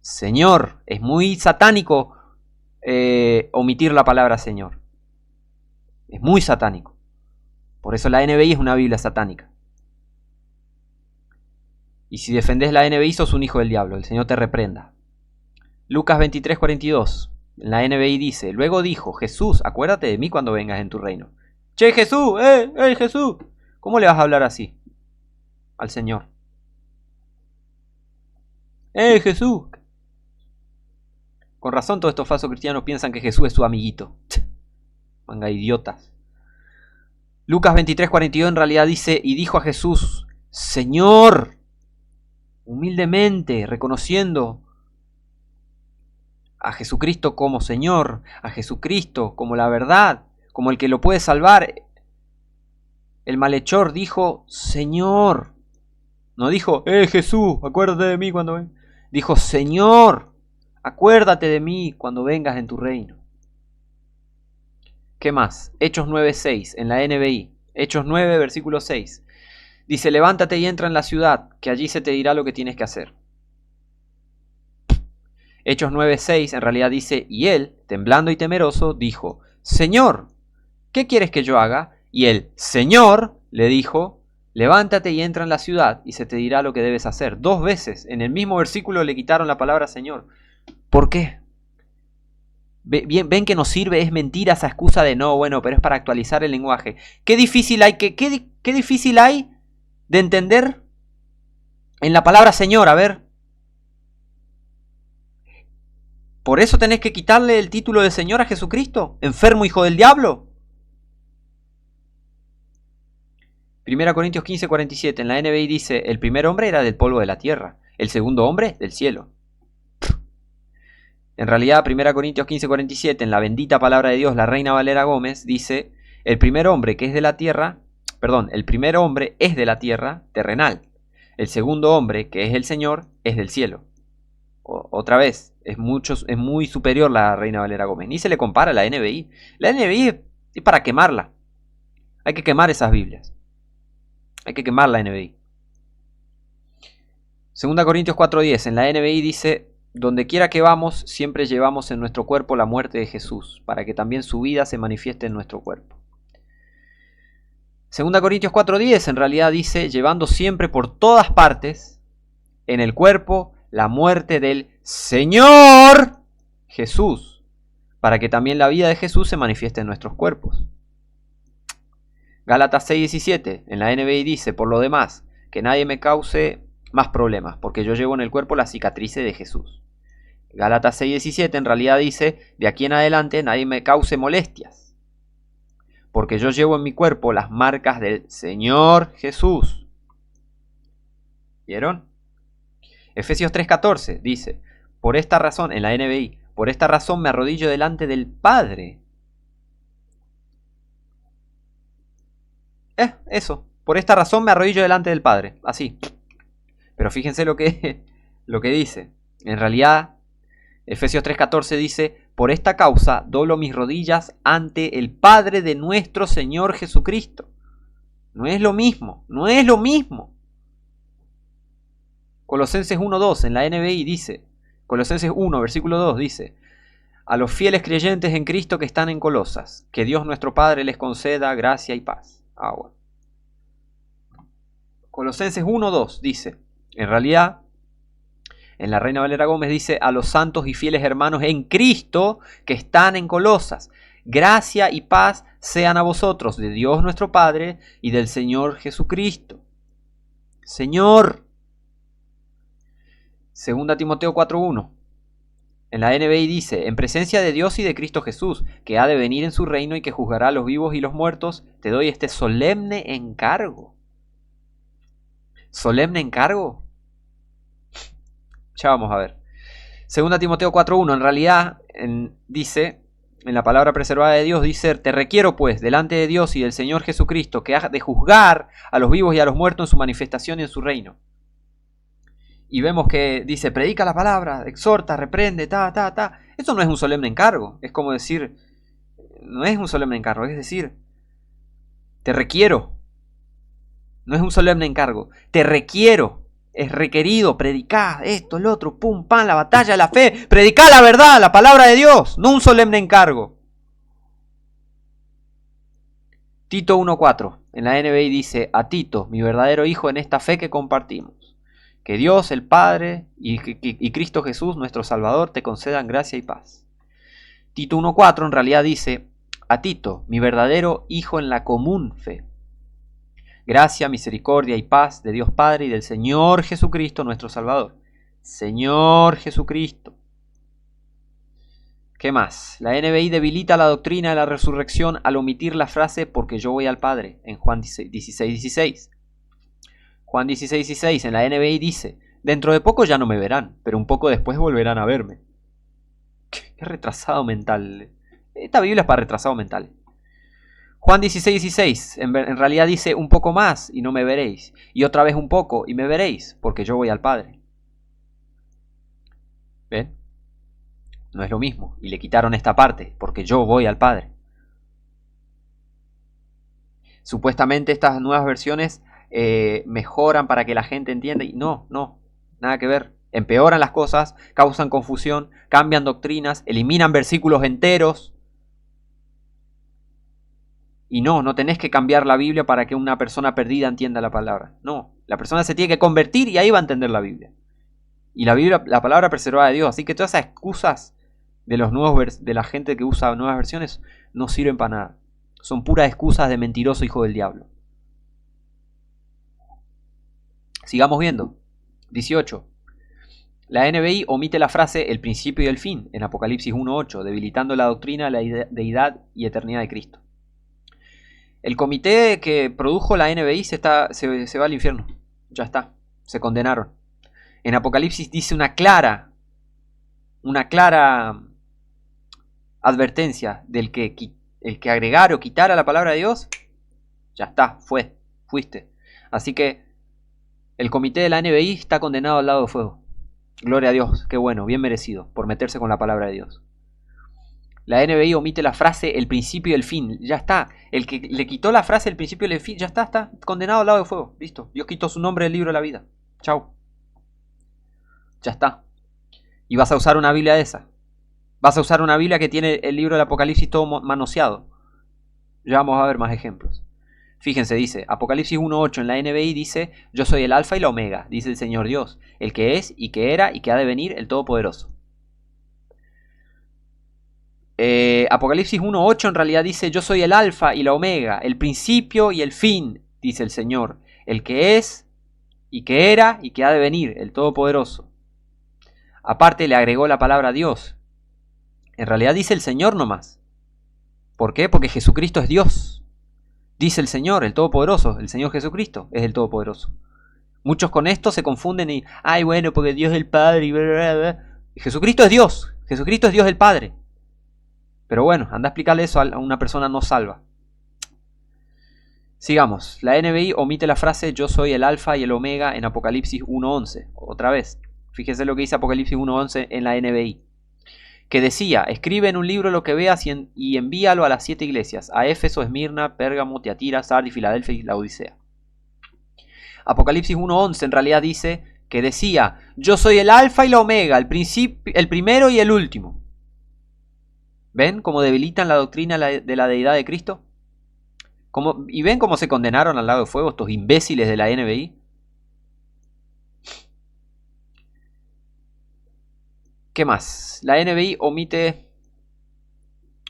Señor, es muy satánico omitir la palabra Señor. Es muy satánico. Por eso la NBI es una Biblia satánica. Y si defendés la NBI, sos un hijo del diablo. El Señor te reprenda. Lucas 23:42. En la NBI dice: luego dijo Jesús, acuérdate de mí cuando vengas en tu reino. Che, Jesús, Jesús. ¿Cómo le vas a hablar así al Señor? Jesús. Con razón todos estos falsos cristianos piensan que Jesús es su amiguito. Manga idiotas. Lucas 23:42 en realidad dice: y dijo a Jesús, Señor, humildemente, reconociendo a Jesucristo como Señor, a Jesucristo como la verdad, como el que lo puede salvar. El malhechor dijo, Señor. No dijo, Jesús, acuérdate de mí cuando vengas. Dijo, Señor, acuérdate de mí cuando vengas en tu reino. ¿Qué más? Hechos 9:6 en la NBI. Hechos 9, versículo 6. Dice, levántate y entra en la ciudad, que allí se te dirá lo que tienes que hacer. Hechos 9:6 en realidad dice, y él, temblando y temeroso, dijo, Señor, ¿qué quieres que yo haga? Y el Señor le dijo, levántate y entra en la ciudad y se te dirá lo que debes hacer. 2 veces en el mismo versículo le quitaron la palabra Señor. ¿Por qué? Ven que nos sirve, es mentira esa excusa de no, bueno, pero es para actualizar el lenguaje. Qué difícil hay, qué difícil hay de entender en la palabra Señor, a ver. ¿Por eso tenés que quitarle el título de Señor a Jesucristo? ¿Enfermo hijo del diablo? 1 Corintios 15:47 en la NBI dice, el primer hombre era del polvo de la tierra, el segundo hombre del cielo. En realidad, 1 Corintios 15:47 en la bendita palabra de Dios, la Reina Valera Gómez, dice, el primer hombre que es de la tierra, el primer hombre es de la tierra terrenal, el segundo hombre que es el Señor es del cielo. Otra vez, es muy superior la Reina Valera Gómez, ni se le compara a la NBI. La NBI es para quemarla, hay que quemar esas Biblias. Hay que quemar la NBI. 2 Corintios 4:10 en la NBI dice, donde quiera que vamos, siempre llevamos en nuestro cuerpo la muerte de Jesús, para que también su vida se manifieste en nuestro cuerpo. 2 Corintios 4:10 en realidad dice, llevando siempre por todas partes, en el cuerpo, la muerte del Señor Jesús, para que también la vida de Jesús se manifieste en nuestros cuerpos. Gálatas 6:17 en la NBI dice, por lo demás, que nadie me cause más problemas, porque yo llevo en el cuerpo las cicatrices de Jesús. Gálatas 6:17 en realidad dice, de aquí en adelante nadie me cause molestias, porque yo llevo en mi cuerpo las marcas del Señor Jesús. ¿Vieron? Efesios 3:14 dice, por esta razón, en la NBI, por esta razón me arrodillo delante del Padre. Eso, por esta razón me arrodillo delante del Padre, así. Pero fíjense lo que dice. En realidad, Efesios 3:14 dice, por esta causa doblo mis rodillas ante el Padre de nuestro Señor Jesucristo. No es lo mismo, no es lo mismo. Colosenses 1:2 en la NBI dice, Colosenses 1, versículo 2 dice, a los fieles creyentes en Cristo que están en Colosas, que Dios nuestro Padre les conceda gracia y paz. Bueno. Colosenses 1:2 dice, en realidad, en la Reina Valera Gómez dice, a los santos y fieles hermanos en Cristo que están en Colosas, gracia y paz sean a vosotros de Dios nuestro Padre y del Señor Jesucristo. Señor. 2 Timoteo 4:1 en la NBI dice, en presencia de Dios y de Cristo Jesús, que ha de venir en su reino y que juzgará a los vivos y los muertos, te doy este solemne encargo. ¿Solemne encargo? Ya vamos a ver. 2 Timoteo 4:1 en realidad dice, en la palabra preservada de Dios, dice, te requiero pues, delante de Dios y del Señor Jesucristo, que has de juzgar a los vivos y a los muertos en su manifestación y en su reino. Y vemos que dice, predica la palabra, exhorta, reprende, Eso no es un solemne encargo. Es como decir, no es un solemne encargo, es decir, te requiero. No es un solemne encargo, te requiero. Es requerido, predicá esto, lo otro, pum, pam, la batalla de la fe. Predicá la verdad, la palabra de Dios, no un solemne encargo. Tito 1:4 en la NBI dice, a Tito, mi verdadero hijo en esta fe que compartimos. Que Dios el Padre y Cristo Jesús, nuestro Salvador, te concedan gracia y paz. Tito 1.4 en realidad dice: a Tito, mi verdadero hijo en la común fe. Gracia, misericordia y paz de Dios Padre y del Señor Jesucristo, nuestro Salvador. Señor Jesucristo. ¿Qué más? La NBI debilita la doctrina de la resurrección al omitir la frase porque yo voy al Padre en Juan 16:16. Juan 16:16 en la NBI dice: dentro de poco ya no me verán, pero un poco después volverán a verme. Qué retrasado mental. Esta Biblia es para retrasados mentales. Juan 16:16 en realidad dice: un poco más y no me veréis, y otra vez un poco y me veréis, porque yo voy al Padre. ¿Ven? No es lo mismo, y le quitaron esta parte, porque yo voy al Padre. Supuestamente estas nuevas versiones mejoran para que la gente entienda, y no, nada que ver. Empeoran las cosas, causan confusión, cambian doctrinas, eliminan versículos enteros. Y no tenés que cambiar la Biblia para que una persona perdida entienda la palabra. No, la persona se tiene que convertir y ahí va a entender la Biblia. Y la Biblia, la palabra preservada de Dios. Así que todas esas excusas de la gente que usa nuevas versiones no sirven para nada. Son puras excusas de mentiroso hijo del diablo. Sigamos viendo. 18. La NBI omite la frase el principio y el fin en Apocalipsis 1.8, debilitando la doctrina de la deidad y eternidad de Cristo. El comité que produjo la NBI se va al infierno. Ya está. Se condenaron. En Apocalipsis dice una clara advertencia del que el que agregara o quitara la palabra de Dios, ya está, fuiste. Así que el comité de la NBI está condenado al lago de fuego. Gloria a Dios, qué bueno, bien merecido, por meterse con la palabra de Dios. La NBI omite la frase el principio y el fin, ya está. El que le quitó la frase el principio y el fin, ya está condenado al lago de fuego. Listo, Dios quitó su nombre del libro de la vida. Chau. Ya está. Y vas a usar una Biblia de esa. Vas a usar una Biblia que tiene el libro del Apocalipsis todo manoseado. Ya vamos a ver más ejemplos. Fíjense, dice Apocalipsis 1.8 en la NBI dice: yo soy el alfa y la omega, dice el Señor Dios, el que es y que era y que ha de venir, el Todopoderoso. Apocalipsis 1.8 en realidad dice: yo soy el alfa y la omega, el principio y el fin, dice el Señor, el que es y que era y que ha de venir, el Todopoderoso. Aparte le agregó la palabra Dios. En realidad dice el Señor nomás. ¿Por qué? Porque Jesucristo es Dios. Dice el Señor, el Todopoderoso, el Señor Jesucristo es el Todopoderoso. Muchos con esto se confunden y, ay bueno, porque Dios es el Padre y bla, bla, bla. Jesucristo es Dios, Jesucristo es Dios el Padre. Pero bueno, anda a explicarle eso a una persona no salva. Sigamos, la NBI omite la frase yo soy el alfa y el omega en Apocalipsis 1.11. Otra vez, fíjese lo que dice Apocalipsis 1.11 en la NBI. Que decía: escribe en un libro lo que veas y envíalo a las 7 iglesias, a Éfeso, Esmirna, Pérgamo, Tiatira, Sardis, Filadelfia y Laodicea. Apocalipsis 1.11 en realidad dice que decía: yo soy el alfa y la omega, el primero y el último. ¿Ven cómo debilitan la doctrina de la deidad de Cristo? ¿Y ven cómo se condenaron al lago de fuego estos imbéciles de la NBI? ¿Qué más? La NBI omite...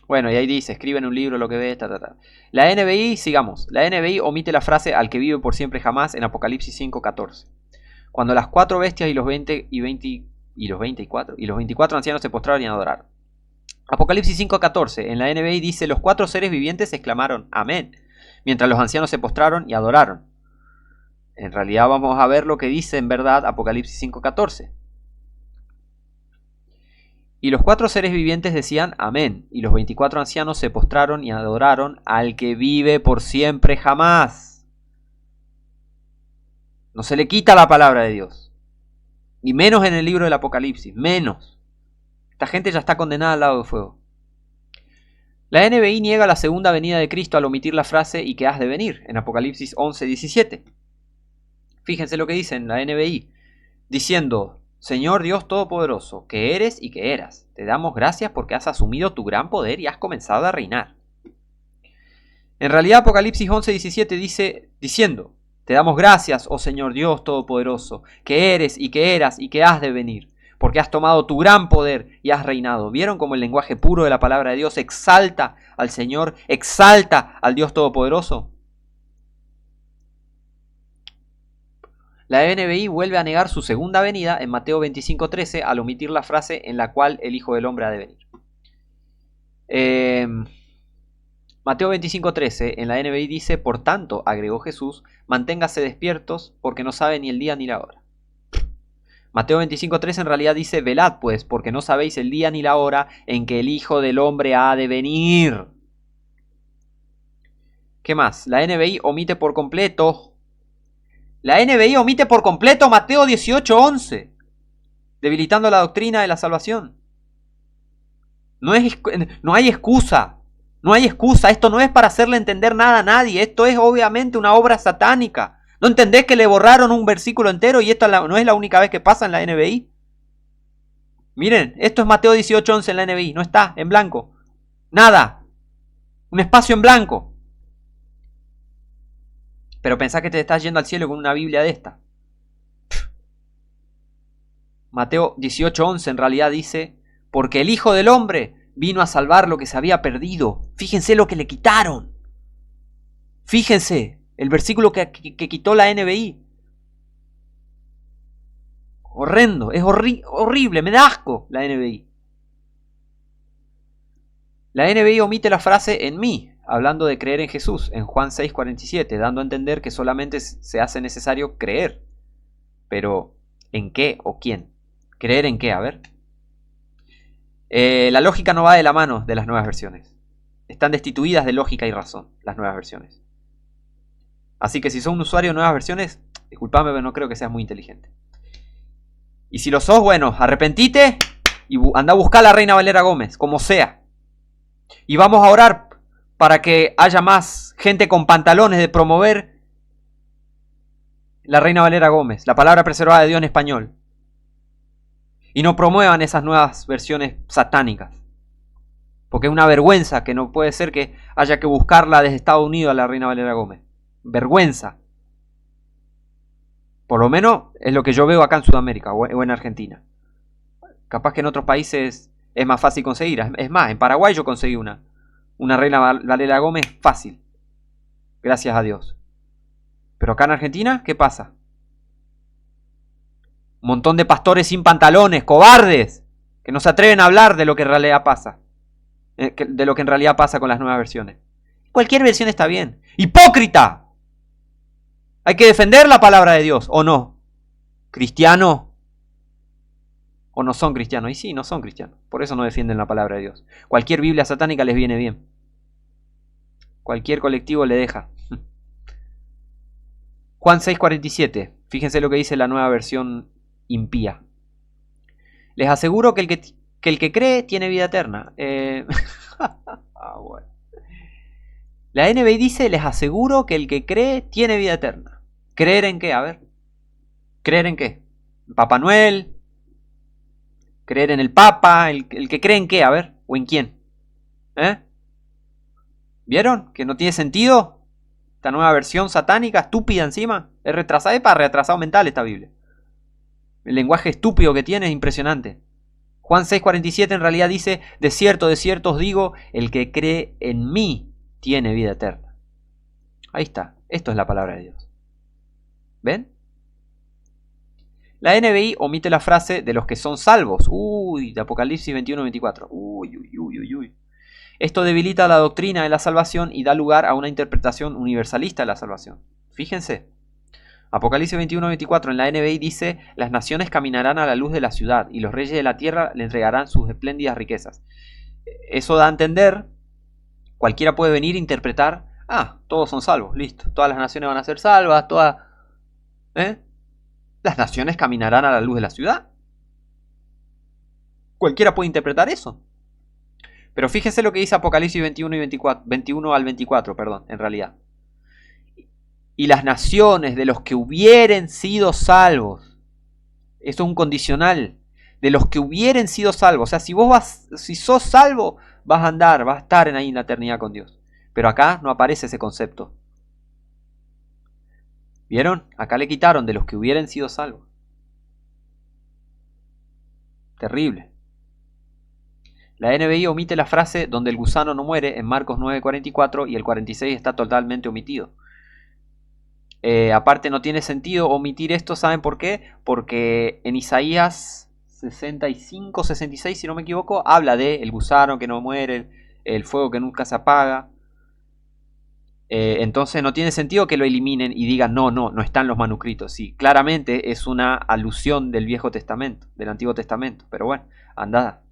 Bueno, y ahí dice, escribe en un libro lo que ves, La NBI, sigamos. La NBI omite la frase al que vive por siempre jamás en Apocalipsis 5.14. Cuando las 4 bestias y los 24 ancianos se postraron y adoraron. Apocalipsis 5.14. En la NBI dice: los 4 seres vivientes exclamaron amén, mientras los ancianos se postraron y adoraron. En realidad vamos a ver lo que dice en verdad Apocalipsis 5.14. Y los 4 seres vivientes decían amén, y los 24 ancianos se postraron y adoraron al que vive por siempre jamás. No se le quita la palabra de Dios, y menos en el libro del Apocalipsis, menos. Esta gente ya está condenada al lago de fuego. La NBI niega la segunda venida de Cristo al omitir la frase y que has de venir en Apocalipsis 11:17. Fíjense lo que dice en la NBI, diciendo: Señor Dios Todopoderoso, que eres y que eras, te damos gracias porque has asumido tu gran poder y has comenzado a reinar. En realidad Apocalipsis 11:17 dice, diciendo: Te damos gracias, oh Señor Dios Todopoderoso, que eres y que eras y que has de venir, porque has tomado tu gran poder y has reinado. ¿Vieron cómo el lenguaje puro de la palabra de Dios exalta al Señor, exalta al Dios Todopoderoso? La NBI vuelve a negar su segunda venida en Mateo 25:13 al omitir la frase en la cual el Hijo del Hombre ha de venir. Mateo 25:13 en la NBI dice: por tanto, agregó Jesús, manténgase despiertos porque no sabe ni el día ni la hora. Mateo 25:13 en realidad dice: velad pues, porque no sabéis el día ni la hora en que el Hijo del Hombre ha de venir. ¿Qué más? La NBI omite por completo. La NBI omite por completo Mateo 18:11, debilitando la doctrina de la salvación. No hay excusa. No hay excusa. Esto no es para hacerle entender nada a nadie. Esto es obviamente una obra satánica. ¿No entendés que le borraron un versículo entero y esta no es la única vez que pasa en la NBI? Miren, esto es Mateo 18:11 en la NBI. No está en blanco. Nada. Un espacio en blanco. Pero pensás que te estás yendo al cielo con una Biblia de esta. Mateo 18:11 en realidad dice: porque el Hijo del Hombre vino a salvar lo que se había perdido. Fíjense lo que le quitaron. Fíjense, el versículo que quitó la NBI. Horrendo, es horrible, me da asco la NBI. La NBI omite la frase en mí, hablando de creer en Jesús, en Juan 6:47, dando a entender que solamente se hace necesario creer. Pero, ¿en qué o quién? ¿Creer en qué? A ver. La lógica no va de la mano de las nuevas versiones. Están destituidas de lógica y razón las nuevas versiones. Así que si sos un usuario de nuevas versiones, disculpame, pero no creo que seas muy inteligente. Y si lo sos, bueno, arrepentite y anda a buscar a la Reina Valera Gómez, como sea. Y vamos a orar para que haya más gente con pantalones de promover la Reina Valera Gómez, la palabra preservada de Dios en español. Y no promuevan esas nuevas versiones satánicas. Porque es una vergüenza que no puede ser que haya que buscarla desde Estados Unidos a la Reina Valera Gómez. Vergüenza. Por lo menos es lo que yo veo acá en Sudamérica o en Argentina. Capaz que en otros países es más fácil conseguir. Es más, en Paraguay yo conseguí una Reina Valera Gómez fácil. Gracias a Dios. Pero acá en Argentina, ¿qué pasa? Un montón de pastores sin pantalones, cobardes, que no se atreven a hablar de lo que en realidad pasa. De lo que en realidad pasa con las nuevas versiones. Cualquier versión está bien. ¡Hipócrita! Hay que defender la palabra de Dios, ¿o no? ¿Cristiano? ¿O no son cristianos? Y sí, no son cristianos. Por eso no defienden la palabra de Dios. Cualquier Biblia satánica les viene bien. Cualquier colectivo le deja. Juan 6:47. Fíjense lo que dice la nueva versión impía. Les aseguro que el que cree tiene vida eterna. Bueno. La NBI dice: les aseguro que el que cree tiene vida eterna. ¿Creer en qué? A ver. ¿Creer en qué? ¿En Papá Noel? ¿Creer en el Papa? ¿El que cree en qué? A ver. ¿O en quién? ¿Vieron? ¿Que no tiene sentido? Esta nueva versión satánica, estúpida encima. Es retrasada, es para retrasado mental esta Biblia. El lenguaje estúpido que tiene es impresionante. Juan 6:47 en realidad dice: de cierto os digo, el que cree en mí tiene vida eterna. Ahí está, esto es la palabra de Dios. ¿Ven? La NBI omite la frase de los que son salvos. De Apocalipsis 21:24. Esto debilita la doctrina de la salvación y da lugar a una interpretación universalista de la salvación. Fíjense. Apocalipsis 21:24 en la NBI dice: las naciones caminarán a la luz de la ciudad y los reyes de la tierra le entregarán sus espléndidas riquezas. Eso da a entender, cualquiera puede venir a interpretar: todos son salvos, listo, todas las naciones van a ser salvas, las naciones caminarán a la luz de la ciudad. Cualquiera puede interpretar eso. Pero fíjense lo que dice Apocalipsis 21 al 24, en realidad. Y las naciones de los que hubieren sido salvos. Esto es un condicional. De los que hubieren sido salvos. O sea, si sos salvo, vas a estar ahí en la eternidad con Dios. Pero acá no aparece ese concepto. ¿Vieron? Acá le quitaron de los que hubieran sido salvos. Terrible. La NBI omite la frase donde el gusano no muere en Marcos 9:44 y el 46 está totalmente omitido. Aparte no tiene sentido omitir esto, ¿saben por qué? Porque en Isaías 65, 66, si no me equivoco, habla de el gusano que no muere, el fuego que nunca se apaga. Entonces no tiene sentido que lo eliminen y digan no están los manuscritos. Sí, claramente es una alusión del Viejo Testamento, del Antiguo Testamento. Pero bueno, anda,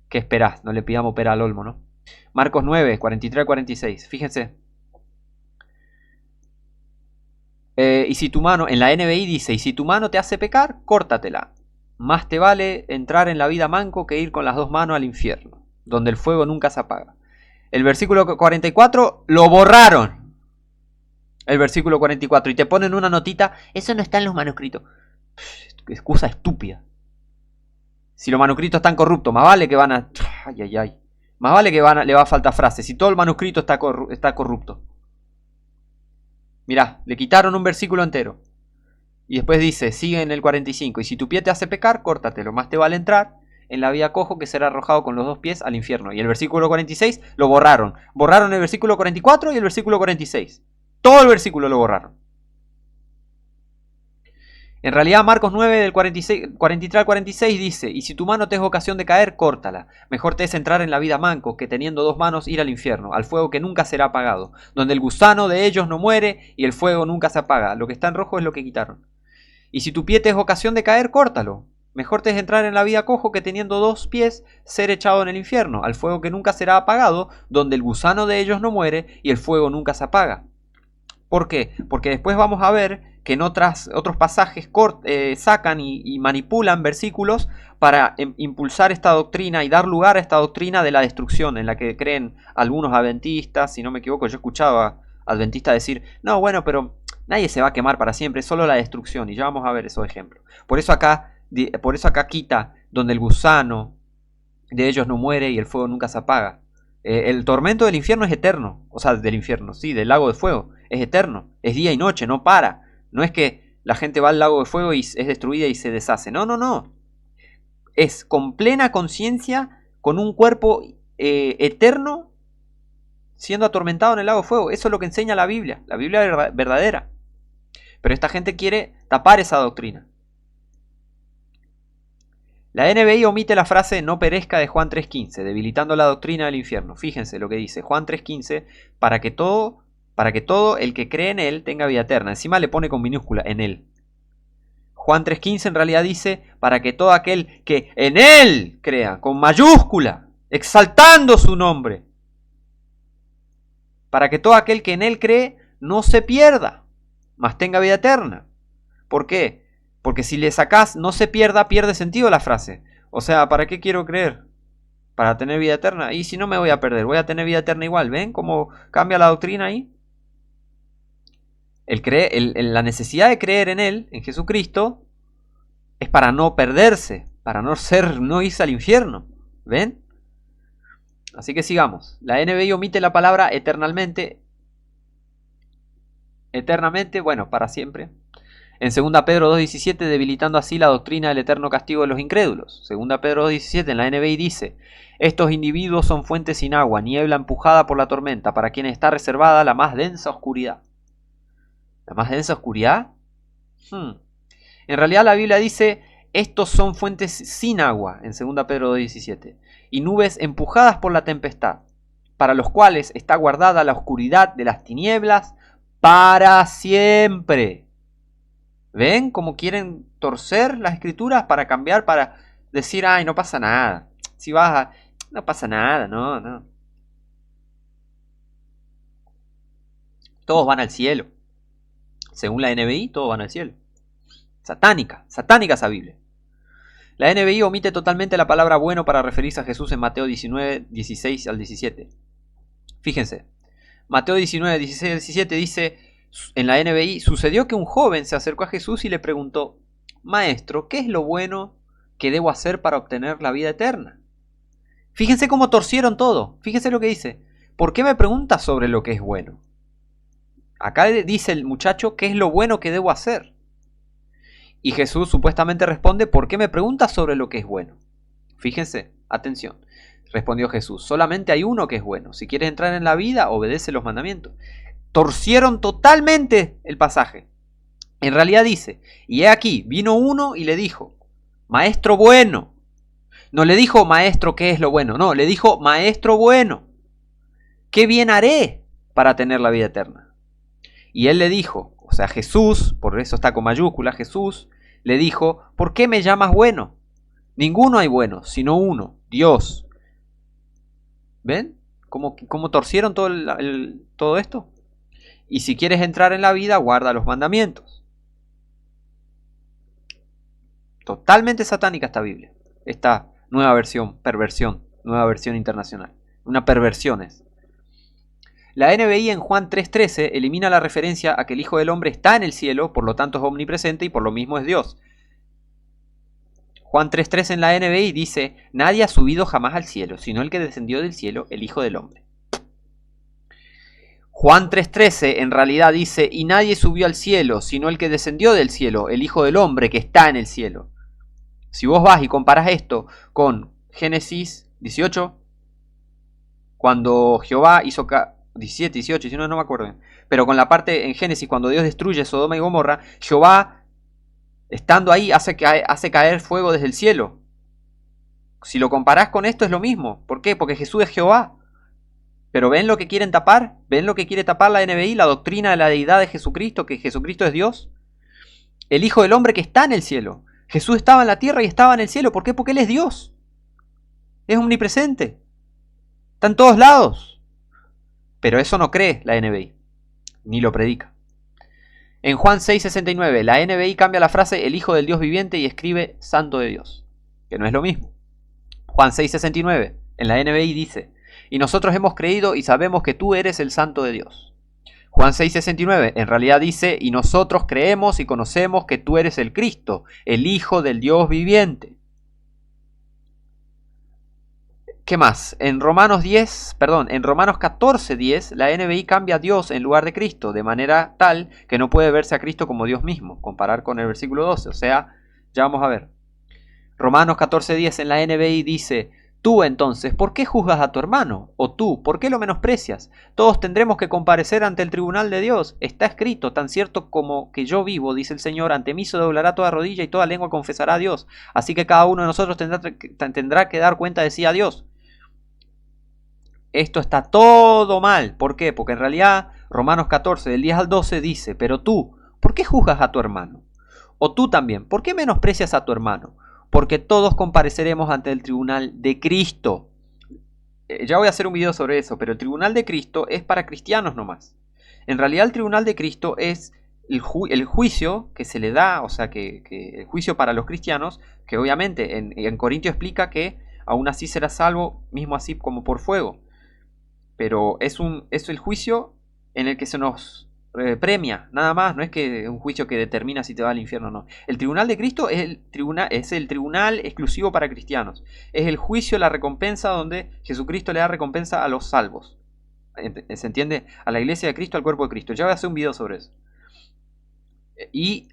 ¿qué esperás? No le pidamos pera al olmo, ¿no? Marcos 9, 43 46, fíjense. Y si tu mano, en la NBI dice, y si tu mano te hace pecar, córtatela. Más te vale entrar en la vida manco que ir con las dos manos al infierno, donde el fuego nunca se apaga. El versículo 44 lo borraron. El versículo 44. Y te ponen una notita. Eso no está en los manuscritos. Excusa estúpida. Si los manuscritos están corruptos, más vale que van a... Ay. Más vale que le va a faltar frase. Si todo el manuscrito está corrupto. Mirá, le quitaron un versículo entero. Y después dice, sigue en el 45. Y si tu pie te hace pecar, córtatelo. Más te vale entrar en la vía cojo que será arrojado con los dos pies al infierno. Y el versículo 46 lo borraron. Borraron el versículo 44 y el versículo 46. Todo el versículo lo borraron. En realidad Marcos 9 del 43 al 46 dice, y si tu mano te es ocasión de caer, córtala. Mejor te es entrar en la vida manco que teniendo dos manos ir al infierno, al fuego que nunca será apagado, donde el gusano de ellos no muere y el fuego nunca se apaga. Lo que está en rojo es lo que quitaron. Y si tu pie te es ocasión de caer, córtalo. Mejor te es entrar en la vida cojo que teniendo dos pies ser echado en el infierno, al fuego que nunca será apagado, donde el gusano de ellos no muere y el fuego nunca se apaga. ¿Por qué? Porque después vamos a ver que en otros pasajes sacan y manipulan versículos para impulsar esta doctrina y dar lugar a esta doctrina de la destrucción, en la que creen algunos adventistas. Si no me equivoco, yo escuchaba adventistas decir, no, bueno, pero nadie se va a quemar para siempre, solo la destrucción. Y ya vamos a ver esos ejemplos. Por eso acá quita donde el gusano de ellos no muere y el fuego nunca se apaga. El tormento del infierno es eterno. O sea, del infierno, sí, del lago de fuego. Es eterno. Es día y noche, no para. No es que la gente va al lago de fuego y es destruida y se deshace. No. Es con plena conciencia, con un cuerpo eterno, siendo atormentado en el lago de fuego. Eso es lo que enseña la Biblia verdadera. Pero esta gente quiere tapar esa doctrina. La NBI omite la frase no perezca de Juan 3.15, debilitando la doctrina del infierno. Fíjense lo que dice Juan 3.15, para que todo el que cree en él tenga vida eterna. Encima le pone con minúscula, en él. Juan 3.15 en realidad dice, para que todo aquel que en él crea, con mayúscula, exaltando su nombre. Para que todo aquel que en él cree no se pierda, mas tenga vida eterna. ¿Por qué? Porque si le sacás no se pierda, pierde sentido la frase. O sea, ¿para qué quiero creer? ¿Para tener vida eterna? Y si no me voy a perder, voy a tener vida eterna igual. ¿Ven cómo cambia la doctrina ahí? La necesidad de creer en Él, en Jesucristo, es para no perderse, para no irse al infierno. ¿Ven? Así que sigamos. La NBI omite la palabra eternamente. Eternamente, bueno, para siempre. En 2 Pedro 2.17, debilitando así la doctrina del eterno castigo de los incrédulos. 2 Pedro 2.17, en la NBI dice, estos individuos son fuentes sin agua, niebla empujada por la tormenta, para quienes está reservada la más densa oscuridad. ¿La más densa oscuridad? En realidad la Biblia dice, estos son fuentes sin agua, en 2 Pedro 2.17, y nubes empujadas por la tempestad, para los cuales está guardada la oscuridad de las tinieblas para siempre. ¿Ven cómo quieren torcer las escrituras para cambiar, para decir, ay, no pasa nada? Si vas a... No pasa nada, no. Todos van al cielo. Según la NBI, todos van al cielo. Satánica esa Biblia. La NBI omite totalmente la palabra bueno para referirse a Jesús en Mateo 19, 16 al 17. Fíjense, Mateo 19, 16 al 17 dice... En la NBI, sucedió que un joven se acercó a Jesús y le preguntó, Maestro, ¿qué es lo bueno que debo hacer para obtener la vida eterna? Fíjense cómo torcieron todo. Fíjense lo que dice. ¿Por qué me preguntas sobre lo que es bueno? Acá dice el muchacho qué es lo bueno que debo hacer. Y Jesús supuestamente responde, ¿por qué me preguntas sobre lo que es bueno? Fíjense, atención. Respondió Jesús, solamente hay uno que es bueno. Si quieres entrar en la vida, obedece los mandamientos. Torcieron totalmente el pasaje. En realidad dice, y he aquí, vino uno y le dijo, maestro bueno. No le dijo, maestro, ¿qué es lo bueno? No, le dijo, maestro bueno. ¿Qué bien haré para tener la vida eterna? Y él le dijo, o sea, Jesús, por eso está con mayúscula, Jesús, le dijo, ¿por qué me llamas bueno? Ninguno hay bueno, sino uno, Dios. ¿Ven? ¿Cómo torcieron todo esto? Y si quieres entrar en la vida, guarda los mandamientos. Totalmente satánica esta Biblia. Esta nueva versión, nueva versión internacional. Una perversión es. La NBI en Juan 3.13 elimina la referencia a que el Hijo del Hombre está en el cielo, por lo tanto es omnipresente y por lo mismo es Dios. Juan 3.13 en la NBI dice, nadie ha subido jamás al cielo, sino el que descendió del cielo, el Hijo del Hombre. Juan 3.13 en realidad dice, y nadie subió al cielo, sino el que descendió del cielo, el Hijo del Hombre que está en el cielo. Si vos vas y comparas esto con Génesis 18, cuando Jehová hizo... 17, 18, 19, no me acuerdo bien. Pero con la parte en Génesis, cuando Dios destruye Sodoma y Gomorra, Jehová, estando ahí, hace caer fuego desde el cielo. Si lo comparás con esto es lo mismo. ¿Por qué? Porque Jesús es Jehová. Pero ¿ven lo que quieren tapar? ¿Ven lo que quiere tapar la NBI? La doctrina de la deidad de Jesucristo, que Jesucristo es Dios. El Hijo del Hombre que está en el cielo. Jesús estaba en la tierra y estaba en el cielo. ¿Por qué? Porque Él es Dios. Es omnipresente. Está en todos lados. Pero eso no cree la NBI. Ni lo predica. En Juan 6.69, la NBI cambia la frase el Hijo del Dios viviente y escribe Santo de Dios. Que no es lo mismo. Juan 6.69, en la NBI dice, y nosotros hemos creído y sabemos que tú eres el Santo de Dios. Juan 6.69 en realidad dice, y nosotros creemos y conocemos que tú eres el Cristo, el Hijo del Dios viviente. ¿Qué más? En Romanos 14.10, la NBI cambia a Dios en lugar de Cristo, de manera tal que no puede verse a Cristo como Dios mismo, comparar con el versículo 12, o sea, ya vamos a ver. Romanos 14.10 en la NBI dice, tú entonces, ¿por qué juzgas a tu hermano? O tú, ¿por qué lo menosprecias? Todos tendremos que comparecer ante el tribunal de Dios. Está escrito, tan cierto como que yo vivo, dice el Señor, ante mí se doblará toda rodilla y toda lengua confesará a Dios. Así que cada uno de nosotros tendrá que dar cuenta de sí a Dios. Esto está todo mal. ¿Por qué? Porque en realidad Romanos 14, del 10 al 12 dice, pero tú, ¿por qué juzgas a tu hermano? O tú también, ¿por qué menosprecias a tu hermano? Porque todos compareceremos ante el tribunal de Cristo. Ya voy a hacer un video sobre eso, pero el tribunal de Cristo es para cristianos nomás. En realidad el tribunal de Cristo es el juicio que se le da, o sea, que el juicio para los cristianos, que obviamente en Corintio explica que aún así será salvo, mismo así como por fuego. Pero es el juicio en el que se nos premia, nada más, no es que es un juicio que determina si te va al infierno o no. El tribunal de Cristo es el tribunal exclusivo para cristianos. Es el juicio, la recompensa donde Jesucristo le da recompensa a los salvos. ¿Se entiende? A la iglesia de Cristo, al cuerpo de Cristo. Ya voy a hacer un video sobre eso. Y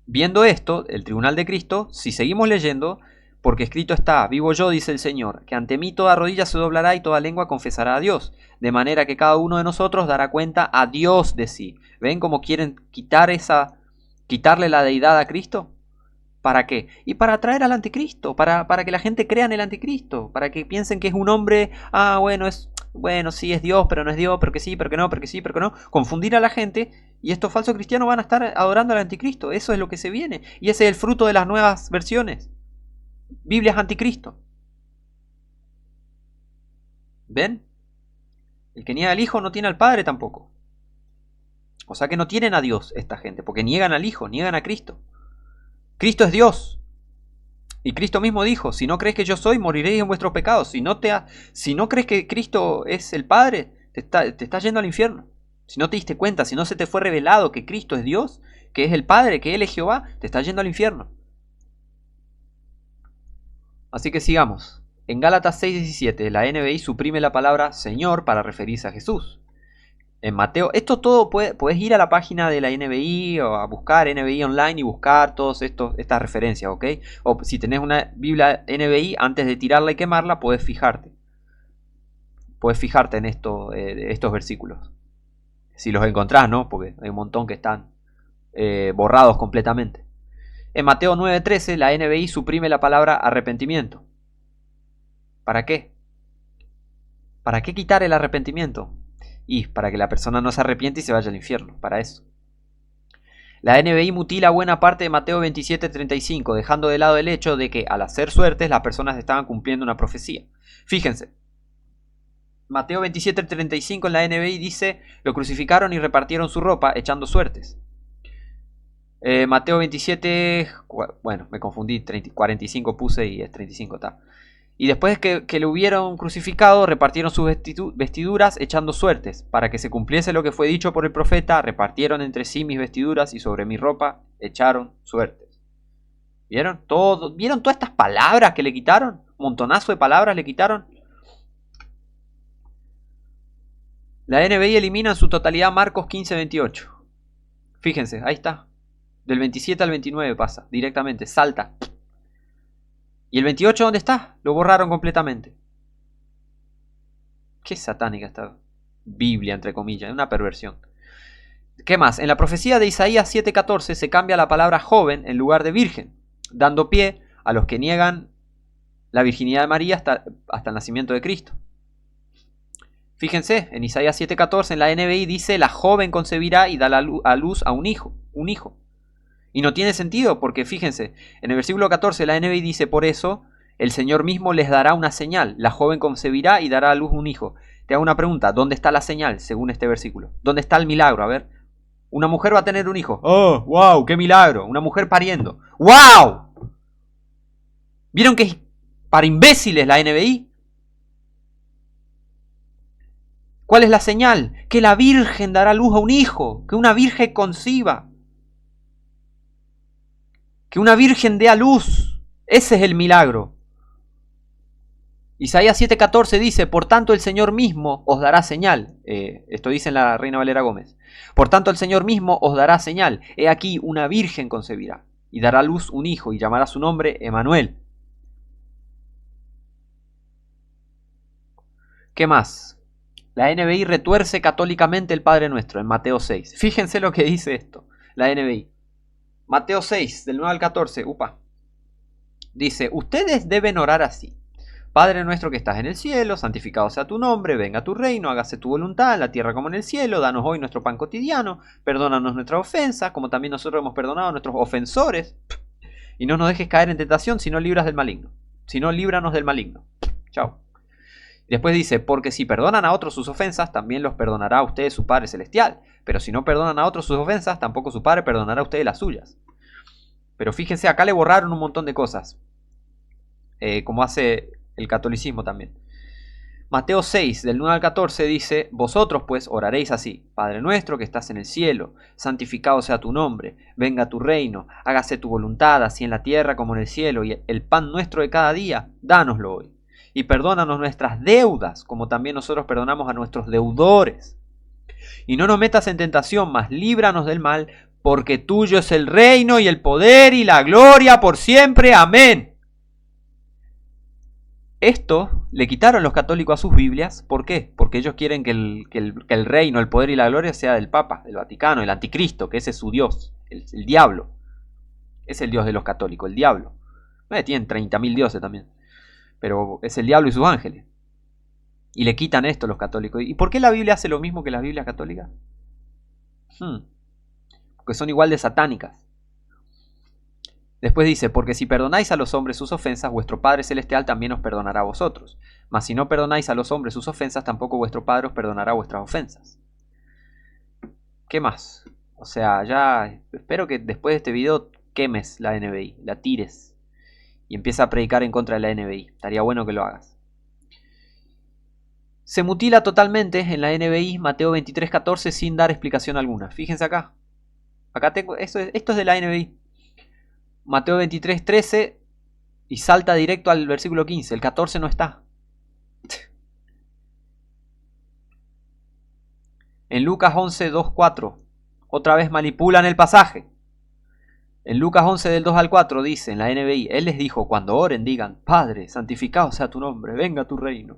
viendo esto, el tribunal de Cristo, si seguimos leyendo, porque escrito está, vivo yo, dice el Señor, que ante mí toda rodilla se doblará y toda lengua confesará a Dios, de manera que cada uno de nosotros dará cuenta a Dios de sí. ¿Ven cómo quieren quitarle la deidad a Cristo? ¿Para qué? Y para atraer al anticristo, para que la gente crea en el anticristo, para que piensen que es un hombre, bueno, sí es Dios, pero no es Dios, pero que sí, pero que no, pero que sí, pero que no. Confundir a la gente y estos falsos cristianos van a estar adorando al anticristo. Eso es lo que se viene. Y ese es el fruto de las nuevas versiones. Biblias anticristo. ¿Ven? El que niega al Hijo no tiene al Padre tampoco. O sea que no tienen a Dios esta gente, porque niegan al Hijo, niegan a Cristo. Cristo es Dios. Y Cristo mismo dijo, si no crees que yo soy, moriréis en vuestros pecados. Si no crees que Cristo es el Padre, te estás yendo al infierno. Si no te diste cuenta, si no se te fue revelado que Cristo es Dios, que es el Padre, que Él es Jehová, te estás yendo al infierno. Así que sigamos. En Gálatas 6:17, la NBI suprime la palabra Señor para referirse a Jesús. En Mateo, esto todo puedes ir a la página de la NBI o a buscar NBI online y buscar todas estas referencias, ¿ok? O si tenés una Biblia NBI, antes de tirarla y quemarla, puedes fijarte. Puedes fijarte en estos versículos. Si los encontrás, ¿no? Porque hay un montón que están borrados completamente. En Mateo 9:13, la NBI suprime la palabra arrepentimiento. ¿Para qué? ¿Para qué quitar el arrepentimiento? Y para que la persona no se arrepiente y se vaya al infierno, para eso. La NBI mutila buena parte de Mateo 27:35, dejando de lado el hecho de que al hacer suertes las personas estaban cumpliendo una profecía. Fíjense, Mateo 27:35 en la NBI dice, lo crucificaron y repartieron su ropa echando suertes. Mateo 27, bueno, me confundí, 45 puse y es 35, está. Y después que lo hubieron crucificado, repartieron sus vestiduras echando suertes. Para que se cumpliese lo que fue dicho por el profeta, repartieron entre sí mis vestiduras y sobre mi ropa echaron suertes. ¿Vieron? ¿Vieron todas estas palabras que le quitaron? Un montonazo de palabras le quitaron. La NBI elimina en su totalidad Marcos 15:28. Fíjense, ahí está. Del 27 al 29 pasa, directamente, salta. ¿Y el 28 dónde está? Lo borraron completamente. Qué satánica esta Biblia, entre comillas, una perversión. ¿Qué más? En la profecía de Isaías 7:14 se cambia la palabra joven en lugar de virgen, dando pie a los que niegan la virginidad de María hasta el nacimiento de Cristo. Fíjense, en Isaías 7:14 en la NBI dice, la joven concebirá y da a luz a un hijo. Y no tiene sentido porque fíjense, en el versículo 14 la NBI dice, por eso el Señor mismo les dará una señal, la joven concebirá y dará a luz un hijo. Te hago una pregunta, ¿dónde está la señal según este versículo? ¿Dónde está el milagro? A ver, una mujer va a tener un hijo. ¡Oh, wow! ¡Qué milagro! Una mujer pariendo. ¡Wow! ¿Vieron que es para imbéciles la NBI? ¿Cuál es la señal? Que la Virgen dará luz a un hijo, que una virgen conciba. Que una virgen dé a luz. Ese es el milagro. Isaías 7:14 dice, por tanto el Señor mismo os dará señal. Esto dice en la Reina Valera Gómez. Por tanto el Señor mismo os dará señal. He aquí una virgen concebirá y dará a luz un hijo y llamará su nombre Emanuel. ¿Qué más? La NBI retuerce católicamente el Padre Nuestro en Mateo 6. Fíjense lo que dice esto, la NBI. Mateo 6, del 9 al 14, dice, ustedes deben orar así. Padre nuestro que estás en el cielo, santificado sea tu nombre, venga tu reino, hágase tu voluntad en la tierra como en el cielo, danos hoy nuestro pan cotidiano, perdónanos nuestras ofensas, como también nosotros hemos perdonado a nuestros ofensores, y no nos dejes caer en tentación, sino líbranos del maligno. Chao. Después dice, porque si perdonan a otros sus ofensas, también los perdonará a ustedes su Padre Celestial. Pero si no perdonan a otros sus ofensas, tampoco su Padre perdonará a ustedes las suyas. Pero fíjense, acá le borraron un montón de cosas. Como hace el catolicismo también. Mateo 6, del 9 al 14 dice, vosotros pues oraréis así, Padre nuestro que estás en el cielo, santificado sea tu nombre, venga tu reino, hágase tu voluntad, así en la tierra como en el cielo, y el pan nuestro de cada día, dánoslo hoy. Y perdónanos nuestras deudas, como también nosotros perdonamos a nuestros deudores. Y no nos metas en tentación, mas líbranos del mal, porque tuyo es el reino y el poder y la gloria por siempre. Amén. Esto le quitaron los católicos a sus Biblias. ¿Por qué? Porque ellos quieren que el reino, el poder y la gloria sea del Papa, del Vaticano, el anticristo, que ese es su Dios, el diablo. Es el Dios de los católicos, el diablo. Tienen 30.000 dioses también. Pero es el diablo y sus ángeles. Y le quitan esto a los católicos. ¿Y por qué la Biblia hace lo mismo que las Biblias católicas? Porque son igual de satánicas. Después dice, porque si perdonáis a los hombres sus ofensas, vuestro Padre Celestial también os perdonará a vosotros. Mas si no perdonáis a los hombres sus ofensas, tampoco vuestro Padre os perdonará vuestras ofensas. ¿Qué más? O sea, ya espero que después de este video quemes la NBI, la tires. Y empieza a predicar en contra de la NBI. Estaría bueno que lo hagas. Se mutila totalmente en la NBI Mateo 23:14 sin dar explicación alguna. Fíjense acá. Acá tengo, esto es de la NBI. Mateo 23:13 y salta directo al versículo 15. El 14 no está. En Lucas 11, 2, 4, otra vez manipulan el pasaje. En Lucas 11 del 2 al 4 dice en la NBI, Él les dijo, cuando oren digan, Padre, santificado sea tu nombre, venga tu reino.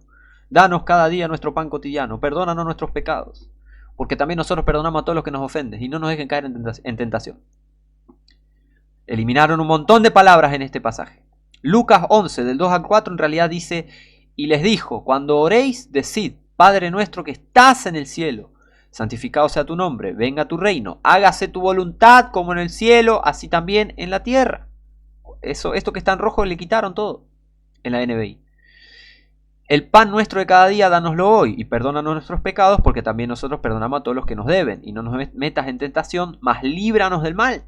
Danos cada día nuestro pan cotidiano, perdónanos nuestros pecados, porque también nosotros perdonamos a todos los que nos ofenden, y no nos dejen caer en tentación. Eliminaron un montón de palabras en este pasaje. Lucas 11 del 2 al 4 en realidad dice, y les dijo, cuando oréis, decid, Padre nuestro que estás en el cielo, santificado sea tu nombre, venga tu reino, hágase tu voluntad como en el cielo, así también en la tierra. Esto que está en rojo le quitaron todo en la NBI. El pan nuestro de cada día, dánoslo hoy, y perdónanos nuestros pecados, porque también nosotros perdonamos a todos los que nos deben, y no nos metas en tentación, mas líbranos del mal.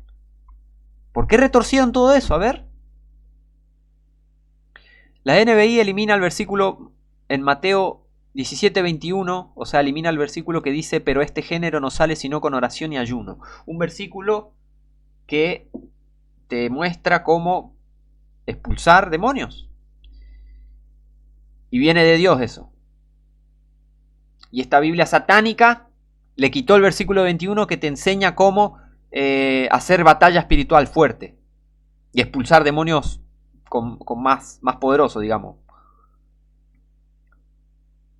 ¿Por qué retorcieron todo eso? A ver. La NBI elimina el versículo en Mateo 17:21, o sea, elimina el versículo que dice, pero este género no sale sino con oración y ayuno. Un versículo que te muestra cómo expulsar demonios. Y viene de Dios eso. Y esta Biblia satánica le quitó el versículo 21 que te enseña cómo hacer batalla espiritual fuerte. Y expulsar demonios con más poderoso, digamos.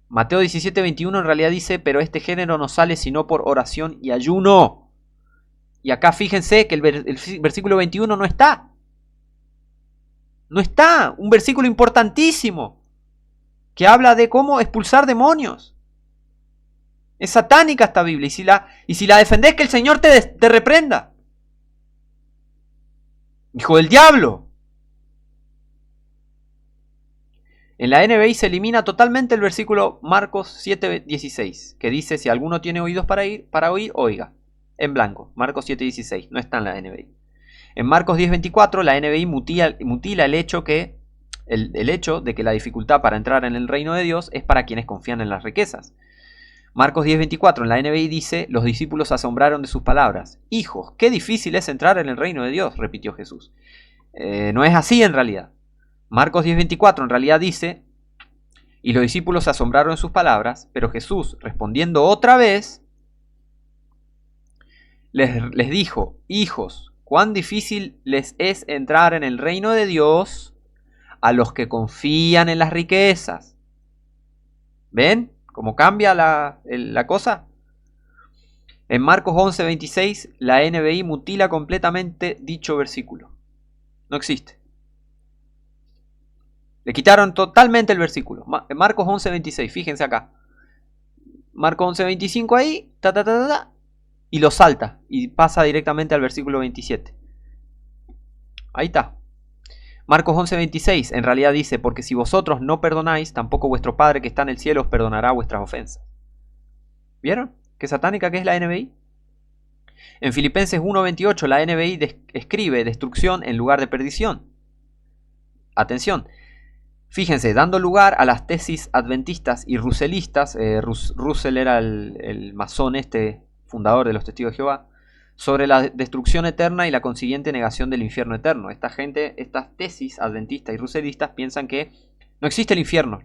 Mateo 17:21 en realidad dice, pero este género no sale sino por oración y ayuno. Y acá fíjense que el versículo 21 no está. No está. Un versículo importantísimo que habla de cómo expulsar demonios. Es satánica esta Biblia. Y si la defendés, que el Señor te reprenda. Hijo del diablo. En la NBI se elimina totalmente el versículo Marcos 7:16, que dice, si alguno tiene oídos para oír, oiga. En blanco, Marcos 7:16, no está en la NBI. En Marcos 10:24, la NBI mutila el hecho de que la dificultad para entrar en el reino de Dios es para quienes confían en las riquezas. Marcos 10:24 en la NBI dice, los discípulos se asombraron de sus palabras. Hijos, qué difícil es entrar en el reino de Dios, repitió Jesús. No es así en realidad. Marcos 10:24 en realidad dice, y los discípulos se asombraron de sus palabras, pero Jesús, respondiendo otra vez, les dijo, hijos, cuán difícil les es entrar en el reino de Dios a los que confían en las riquezas. ¿Ven cómo cambia la cosa? En Marcos 11:26 la NBI mutila completamente dicho versículo. No existe. Le quitaron totalmente el versículo. Marcos 11:26, fíjense acá. Marcos 11:25 ahí, y lo salta y pasa directamente al versículo 27. Ahí está. Marcos 11:26 en realidad dice, porque si vosotros no perdonáis, tampoco vuestro Padre que está en el cielo os perdonará vuestras ofensas. ¿Vieron? ¿Qué satánica que es la NBI? En Filipenses 1:28 la NBI escribe destrucción en lugar de perdición. Atención. Fíjense, dando lugar a las tesis adventistas y russellistas, Russell era el masón fundador de los Testigos de Jehová, sobre la destrucción eterna y la consiguiente negación del infierno eterno. Estas tesis adventistas y russellistas piensan que no existe el infierno,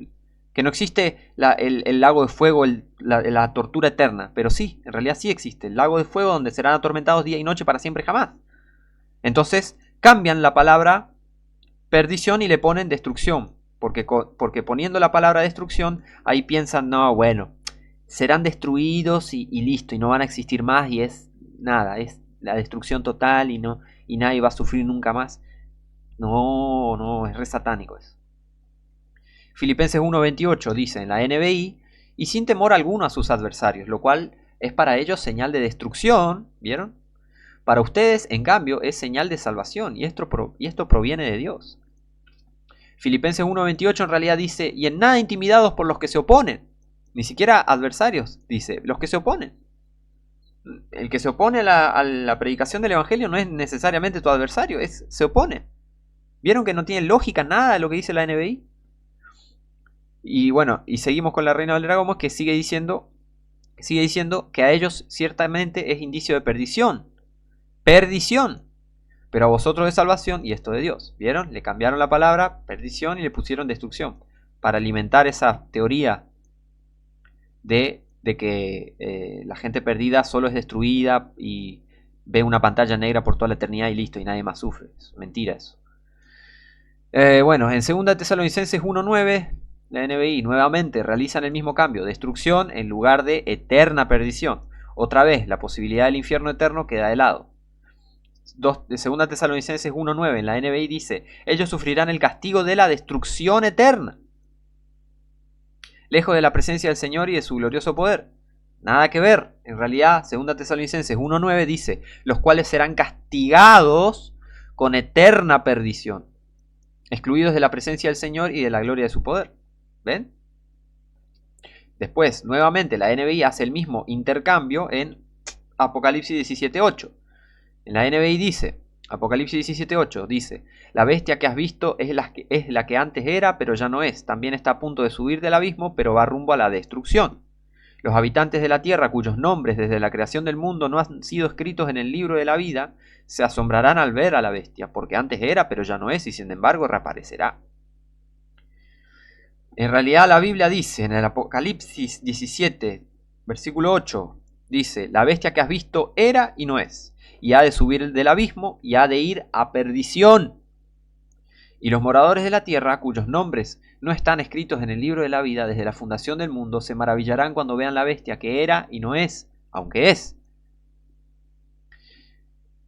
que no existe el lago de fuego, la tortura eterna, pero sí, en realidad sí existe, el lago de fuego donde serán atormentados día y noche para siempre jamás. Entonces cambian la palabra perdición y le ponen destrucción. Porque poniendo la palabra destrucción, ahí piensan, no, bueno, serán destruidos y listo, y no van a existir más, y es nada, es la destrucción total y nadie va a sufrir nunca más. No, es re satánico eso. Filipenses 1:28 dice en la NBI, y sin temor alguno a sus adversarios, lo cual es para ellos señal de destrucción, ¿vieron? Para ustedes, en cambio, es señal de salvación, y esto proviene de Dios. Filipenses 1:28 en realidad dice, y en nada intimidados por los que se oponen, ni siquiera adversarios, dice, los que se oponen. El que se opone a la predicación del Evangelio no es necesariamente tu adversario, se opone. ¿Vieron que no tiene lógica nada de lo que dice la NBI? Y bueno, y seguimos con la Reina del Dragón, que sigue diciendo que a ellos ciertamente es indicio de perdición. Perdición. Pero a vosotros de salvación y esto de Dios. ¿Vieron? Le cambiaron la palabra perdición y le pusieron destrucción. Para alimentar esa teoría de de que la gente perdida solo es destruida y ve una pantalla negra por toda la eternidad y listo, y nadie más sufre. Es mentira eso. Bueno, en 2 Tesalonicenses 1:9, la NBI nuevamente realizan el mismo cambio, destrucción en lugar de eterna perdición. Otra vez, la posibilidad del infierno eterno queda de lado. 2 Tesalonicenses 1:9 en la NBI dice, ellos sufrirán el castigo de la destrucción eterna, lejos de la presencia del Señor y de su glorioso poder. Nada que ver. En realidad, 2 Tesalonicenses 1:9 dice, los cuales serán castigados con eterna perdición, excluidos de la presencia del Señor y de la gloria de su poder. ¿Ven? Después, nuevamente, la NBI hace el mismo intercambio en Apocalipsis 17:8. En la NBI dice, Apocalipsis 17:8 dice, la bestia que has visto es la que antes era, pero ya no es. También está a punto de subir del abismo, pero va rumbo a la destrucción. Los habitantes de la tierra, cuyos nombres desde la creación del mundo no han sido escritos en el libro de la vida, se asombrarán al ver a la bestia, porque antes era, pero ya no es, y sin embargo reaparecerá. En realidad la Biblia dice, en el Apocalipsis 17, versículo 8, dice, la bestia que has visto era y no es, y ha de subir del abismo y ha de ir a perdición. Y los moradores de la tierra, cuyos nombres no están escritos en el libro de la vida desde la fundación del mundo, se maravillarán cuando vean la bestia que era y no es, aunque es.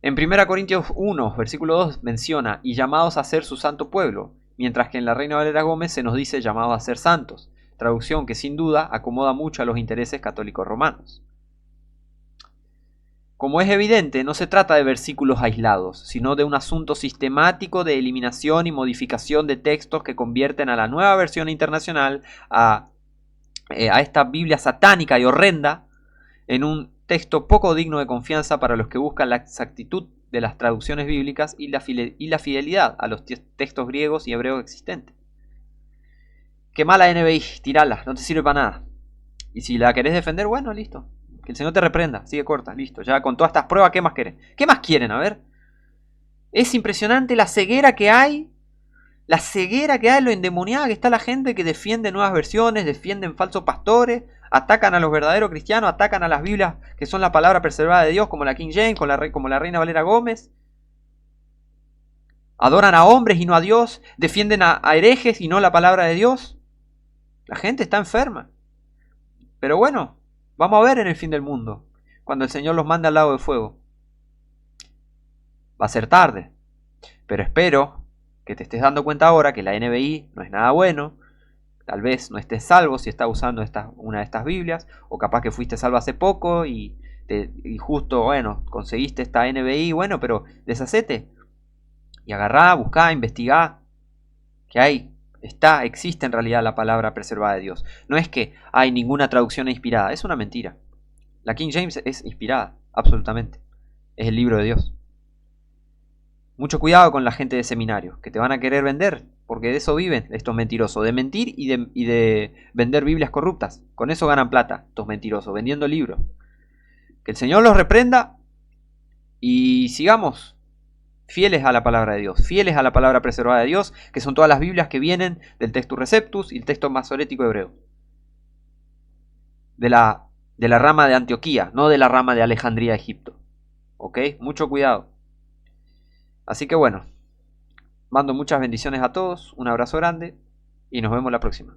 En 1 Corintios 1, versículo 2 menciona, y llamados a ser su santo pueblo, mientras que en la Reina Valera Gómez se nos dice llamados a ser santos, traducción que sin duda acomoda mucho a los intereses católicos romanos. Como es evidente, no se trata de versículos aislados, sino de un asunto sistemático de eliminación y modificación de textos que convierten a la nueva versión internacional, a esta Biblia satánica y horrenda, en un texto poco digno de confianza para los que buscan la exactitud de las traducciones bíblicas y la fidelidad a los textos griegos y hebreos existentes. Quemala NBI, tirala, no te sirve para nada. Y si la querés defender, bueno, listo. Que el Señor te reprenda, sigue corta, listo. Ya con todas estas pruebas, ¿qué más quieren? ¿Qué más quieren? A ver. Es impresionante la ceguera que hay. La ceguera que hay, lo endemoniada que está la gente que defiende nuevas versiones, defienden falsos pastores, atacan a los verdaderos cristianos, atacan a las Biblias que son la palabra preservada de Dios, como la King James, como la Reina Valera Gómez. Adoran a hombres y no a Dios, defienden a herejes y no la palabra de Dios. La gente está enferma. Pero bueno, vamos a ver en el fin del mundo, cuando el Señor los mande al lago de fuego. Va a ser tarde, pero espero que te estés dando cuenta ahora que la NBI no es nada bueno. Tal vez no estés salvo si estás usando una de estas Biblias, o capaz que fuiste salvo hace poco y justo, bueno, conseguiste esta NBI, bueno, pero deshacete y agarrá, buscá, investigá, que hay, existe en realidad la palabra preservada de Dios. No es que hay ninguna traducción inspirada, es una mentira. La King James es inspirada, absolutamente. Es el libro de Dios. Mucho cuidado con la gente de seminarios, que te van a querer vender, porque de eso viven estos mentirosos, de mentir y de vender Biblias corruptas. Con eso ganan plata, estos mentirosos, vendiendo libros. Que el Señor los reprenda y sigamos fieles a la palabra de Dios, fieles a la palabra preservada de Dios, que son todas las Biblias que vienen del Textus Receptus y el texto masorético hebreo. De la rama de Antioquía, no de la rama de Alejandría, Egipto. ¿Ok? Mucho cuidado. Así que bueno, mando muchas bendiciones a todos, un abrazo grande y nos vemos la próxima.